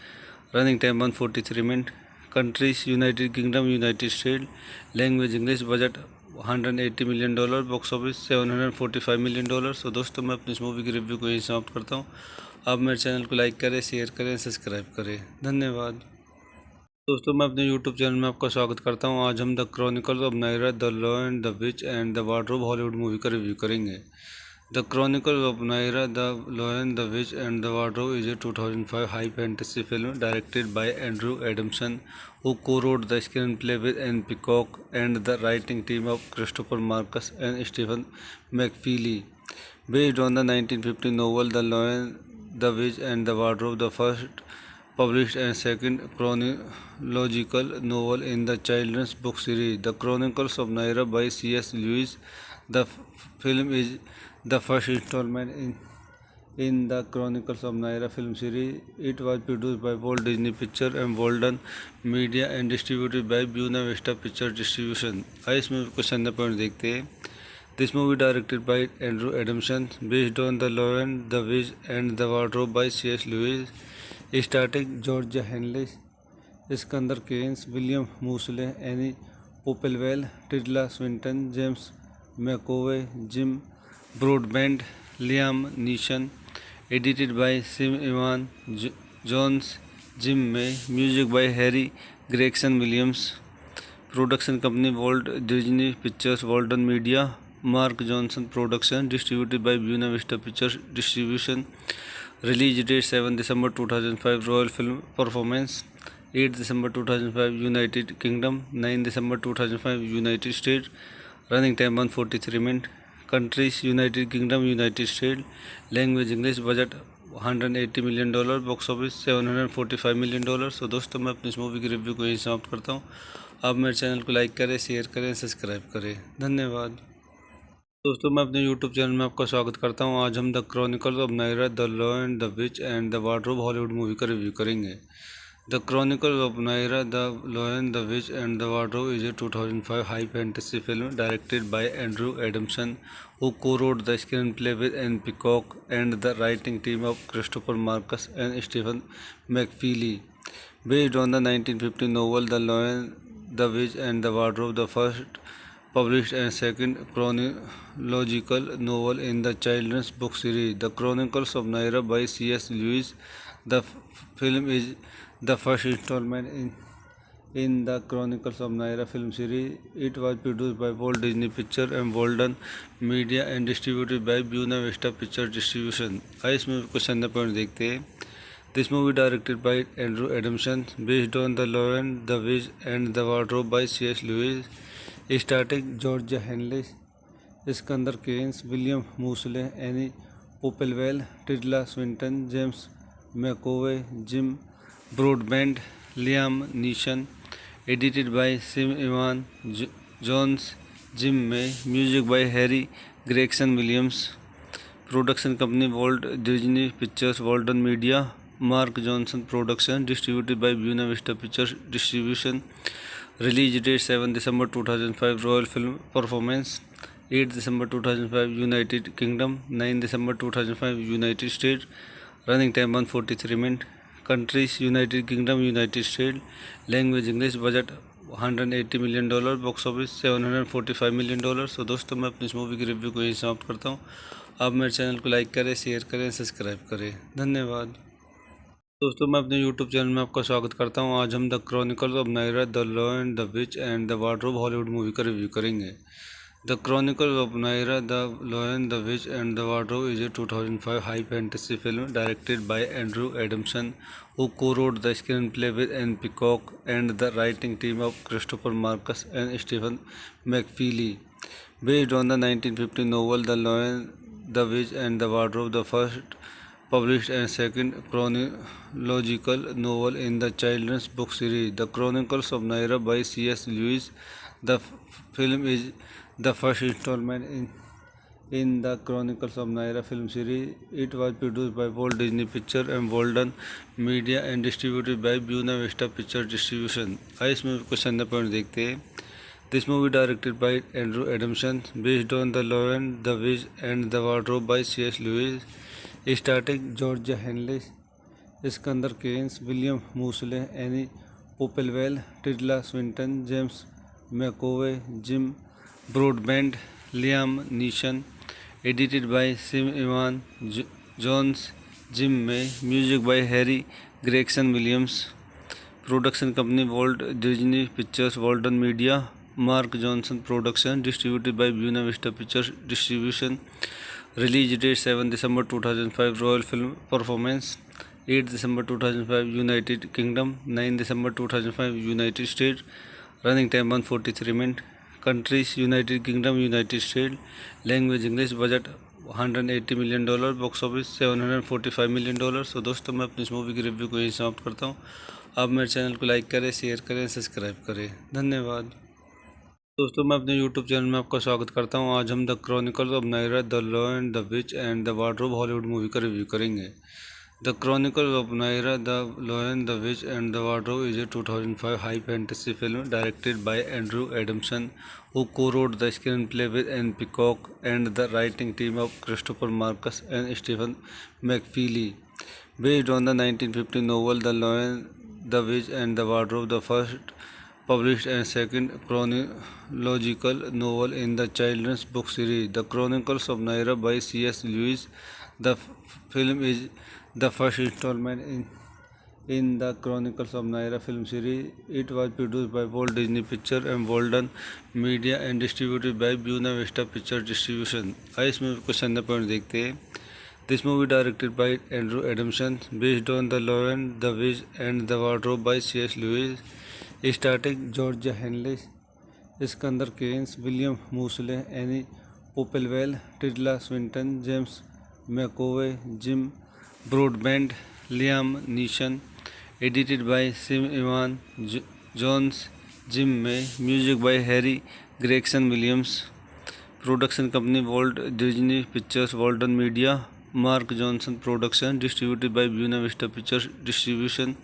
Running time 143 minutes. Countries United Kingdom, United States. Language English. Budget $180 million, box office $745 million। सो दोस्तों, मैं अपनी इस movie की review को यहीं समाप्त करता हूँ। आप मेरे चैनल को लाइक करें, शेयर करें, सब्सक्राइब करें। धन्यवाद। दोस्तों, मैं अपने यूट्यूब चैनल में आपका स्वागत करता हूँ। आज हम the chronicles of Narnia, the lion, the which and the wardrobe Hollywood movie का रिव्यू करेंगे। The Chronicles of Naira, The Lion, the Witch and the Wardrobe is a 2005 high fantasy film directed by Andrew Adamson, who co-wrote the screenplay with Anne Peacock and the writing team of Christopher Marcus and Stephen McFeely. Based on the 1950 novel The Lion, the Witch and the Wardrobe, the first published and second chronological novel in the children's book series, The Chronicles of Naira by C.S. Lewis. The film is the first installment in the Chronicles of Naira film series. It was produced by Walt Disney Pictures and Walden Media and distributed by Buena Vista Pictures Distribution। आइए इस movie को संदर्भ point देखते हैं। This movie directed by Andrew Adamson, based on The Lion, the Witch and the Wardrobe by C.S. Lewis, starring Georgia Henley, Iskander Keynes, William Moseley, Annie Popplewell, Tilda Swinton, James McAvoy, Jim Broadbent, Liam Neeson. Edited by Sim Ivan Jones, Jim May. Music by Harry Gregson Williams. Production company Walt Disney Pictures, Walden Media, Mark Johnson Production, distributed by Buena Vista Pictures Distribution. Release date 7 December 2005, Royal Film Performance 8 December 2005, United Kingdom 9 December 2005, United States. Running time 143 minutes. Countries United Kingdom, United States. Language English. Budget $180 million, box office $745 million। सो दोस्तों, मैं अपनी इस movie की review को यहीं समाप्त करता हूँ। आप मेरे चैनल को लाइक करें, शेयर करें, सब्सक्राइब करें। धन्यवाद। दोस्तों, मैं अपने यूट्यूब चैनल में आपका स्वागत करता हूँ। आज हम the chronicles of Narnia, the lion, the which and the wardrobe Hollywood movie का रिव्यू करेंगे। The Chronicles of Naira, The Lion, the Witch and the Wardrobe is a 2005 high fantasy film directed by Andrew Adamson, who co-wrote the screenplay with Anne Peacock and the writing team of Christopher Marcus and Stephen McFeely. Based on the 1950 novel The Lion, the Witch and the Wardrobe, the first published and second chronological novel in the children's book series, The Chronicles of Naira by C.S. Lewis. The film is the first installment in the Chronicles of Narnia film series. It was produced by Walt Disney Pictures and Walden Media and distributed by Buena Vista Picture Distribution. आइए इसमें कुछ संदर्भ point देखते हैं. This movie directed by Andrew Adamson, based on The Lion, the Witch and the Wardrobe by C.S. Lewis, starring Georgia Henley, Iskander Keynes, William Moseley, Annie Popplewell, Tilda Swinton, James McAvoy, Jim Broadbent, Liam Neeson. Edited by Sim Ivan Jones, Jim May. Music by Harry Gregson Williams. Production company Walt Disney Pictures, Walden Media, Mark Johnson Production. Distributed by Buena Vista Pictures Distribution. Release date 7 December 2005. Royal Film Performance 8 December 2005 United Kingdom, 9 December 2005 United States. Running time 143 minutes. Countries United Kingdom, United States. Language English. Budget $180 million. Box office $745 million. सो दोस्तों मैं अपनी इस movie की review को यहीं समाप्त करता हूँ. आप मेरे चैनल को लाइक करें, शेयर करें, सब्सक्राइब करें. धन्यवाद. दोस्तों मैं अपने यूट्यूब चैनल में आपका स्वागत करता हूं. आज हम the chronicles of Narnia, the lion, the which and the wardrobe Hollywood movie का रिव्यू करेंगे. The chronicles of Narnia, the lion, the which and the wardrobe is a 2005 high fantasy film directed by Andrew Adamson, who co-wrote the screenplay with Anne Peacock and the writing team of Christopher Marcus and Stephen McFeely. Based on the 1950 novel The Lion, the Witch and the Wardrobe, the first published and second chronological novel in the children's book series, The Chronicles of Narnia by C.S. Lewis. The film is the first installment in the Chronicles of Narnia film series. It was produced by Walt Disney Pictures and Walden Media and distributed by Buena Vista Picture Distribution. आइए इसमें कुछ संदर्भ point देखते हैं. This movie directed by Andrew Adamson, based on The Lion, the Witch and the Wardrobe by C.S. Lewis, starring Georgia Henley, Iskander Keynes, William Moseley, Annie Popplewell, Tilda Swinton, James McAvoy, Jim Broadbent, Liam Neeson. Edited by Sim Ivan Jones, Jim May. Music by Harry Gregson Williams. Production company Walt Disney Pictures, Walden Media, Mark Johnson Production. Distributed by Buena Vista Pictures Distribution. Release date 7 December 2005. Royal Film Performance 8 December 2005 United Kingdom, 9 December 2005 United States. Running time 143 minutes. Countries United Kingdom, United States. Language English. Budget $180 million. Box office $745 million. सो दोस्तों मैं अपनी इस movie की review को यहीं समाप्त करता हूँ. आप मेरे चैनल को लाइक करें, शेयर करें, सब्सक्राइब करें. धन्यवाद. दोस्तों मैं अपने यूट्यूब चैनल में आपका स्वागत करता हूं. आज हम the chronicles of Narnia, the lion, the which and the wardrobe Hollywood movie का रिव्यू करेंगे. The chronicles of Narnia, the lion, the which and the wardrobe is a 2005 high fantasy film directed by Andrew Adamson, who co-wrote the screenplay with Anne Peacock and the writing team of Christopher Marcus and Stephen McFeely. Based on the 1950 novel The Lion, the Witch and the Wardrobe, the first published and second chronological novel in the children's book series, The Chronicles of Narnia by C.S. Lewis. The film is the first installment in the Chronicles of Narnia film series. It was produced by Walt Disney Pictures and Walden Media and distributed by Buena Vista Picture Distribution. आइए इसमें कुछ संदर्भ point देखते हैं. This movie directed by Andrew Adamson, based on The Lion, the Witch and the Wardrobe by C.S. Lewis, starring Georgia Henley, Iskander Keynes, William Moseley, Annie Popplewell, Tilda Swinton, James McAvoy, Jim Broadbent, Liam Neeson. Edited by Sim Ivan Jones, Jim May. Music by Harry Gregson Williams. Production company Walt Disney Pictures, Walden Media, Mark Johnson Production. Distributed by Buena Vista Pictures Distribution.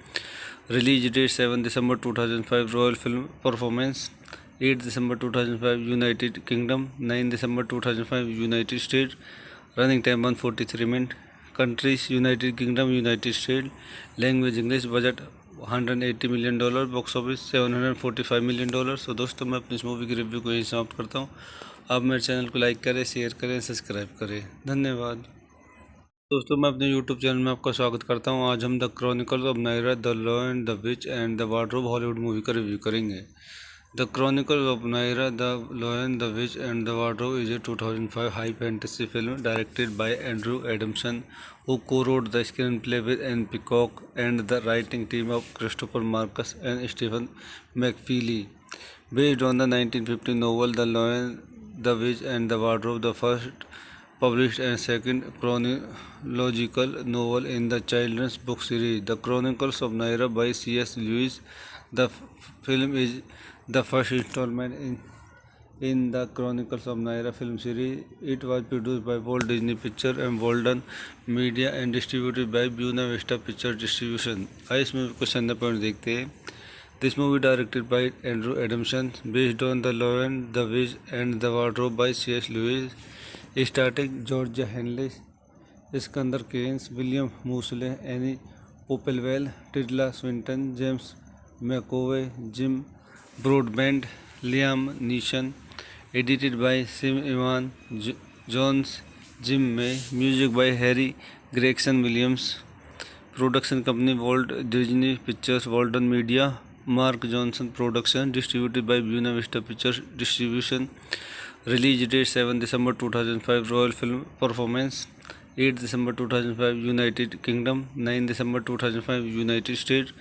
Release date 7 December 2005. Royal Film Performance 8 December 2005 United Kingdom, 9 December 2005 United States. Running time 143 minutes. Countries United Kingdom, United States. Language English. Budget $180 million. Box office $745 million. सो दोस्तों मैं अपनी इस movie की review को यहीं समाप्त करता हूँ. आप मेरे चैनल को लाइक करें, शेयर करें, सब्सक्राइब करें. धन्यवाद. दोस्तों मैं अपने YouTube चैनल में आपका स्वागत करता हूं। आज हम the chronicles of Narnia the lion the which and the wardrobe Hollywood movie का रिव्यू करेंगे। The chronicles of Narnia the lion the which and the wardrobe is a 2005 high fantasy film directed by Andrew Adamson, who co-wrote the screenplay with Anne Peacock and the writing team of Christopher Marcus and Stephen McFeely. Based on the 1950 novel The Lion, the Witch and the Wardrobe, the first published and second chronological novel in the children's book series, The Chronicles of Narnia by C.S. Lewis. The film is the first installment in the Chronicles of Narnia film series. It was produced by Walt Disney Pictures and Walden Media and distributed by Buena Vista Pictures Distribution. आइए इसमें कुछ संदर्भ point देखते हैं। This movie directed by Andrew Adamson, based on The Lion, the Witch and the Wardrobe by C.S. Lewis, starring George Henley, Skandar Keynes, William Moseley, any Popplewell, Tilda Swinton, James McAvoy, Jim Broadbent, Liam Neeson. Edited by Sim Ivan Jones, Jim May. Music by Harry Gregson Williams. Production company Walt Disney pictures, Walden media, Mark Johnson production, distributed by Buena Vista pictures distribution. Release date 7 December 2005. Royal Film Performance 8 December 2005 United Kingdom, 9 December 2005 United States.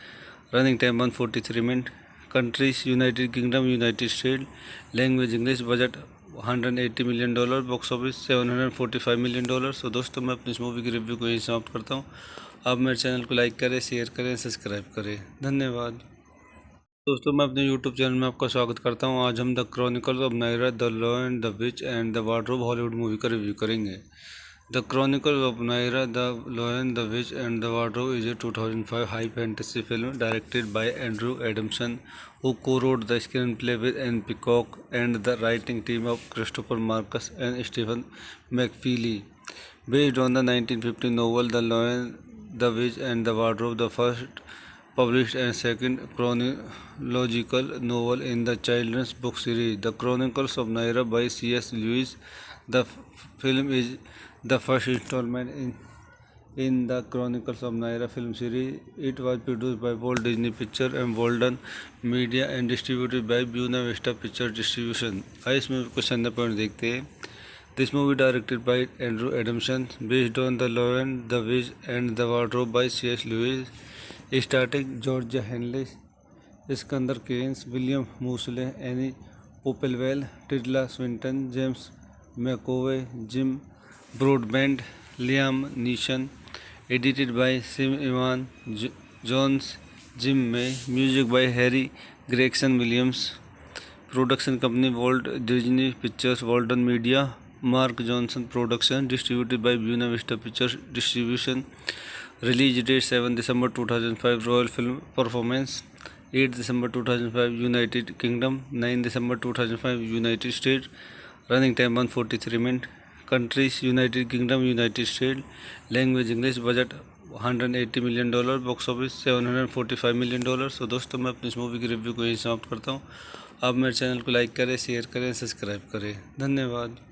Running time 143 minutes. Countries United Kingdom, United States. Language English. Budget $180 million. Box office $745 million. So दोस्तों मैं अपनी इस movie की review को यहीं समाप्त करता हूँ। आप मेरे चैनल को लाइक करें, शेयर करें, सब्सक्राइब करें। धन्यवाद। दोस्तों मैं अपने YouTube चैनल में आपका स्वागत करता हूं। आज हम the chronicles of Narnia the lion the which and the wardrobe Hollywood movie का रिव्यू करेंगे। The chronicles of Narnia the lion the which and the wardrobe is a 2005 high fantasy film directed by Andrew Adamson, who co-wrote the screenplay with Anne Peacock and the writing team of Christopher Marcus and Stephen McFeely. Based on the 1950 novel The Lion, the Witch and the Wardrobe, the first published and second chronological novel in the children's book series, The Chronicles of Narnia by C.S. Lewis. The film is the first installment in the Chronicles of Narnia film series. It was produced by Walt Disney Pictures and Walden Media and distributed by Buena Vista Pictures Distribution. आइए इसमें कुछ संदर्भ point देखते हैं। This movie directed by Andrew Adamson, based on The Lion, the Witch and the Wardrobe by C.S. Lewis, starring George Henley, Skandar Keynes, William Moseley, any Popplewell, Tilda Swinton, James McAvoy, Jim Broadbent, Liam Neeson. Edited by Sim Ivan Jones, Jim May. Music by Harry Gregson Williams. Production company Walt Disney pictures, Walden media, Mark Johnson production, distributed by Buena Vista pictures distribution. Release date 7 December 2005. Royal Film Performance 8 December 2005 United Kingdom, 9 December 2005 United States. Running time 143 minutes. Countries United Kingdom, United States. Language English. Budget $180 million. Box office $745 million. So दोस्तों मैं अपनी इस movie की review को यहीं समाप्त करता हूँ। आप मेरे चैनल को लाइक करें, शेयर करें, सब्सक्राइब करें। धन्यवाद।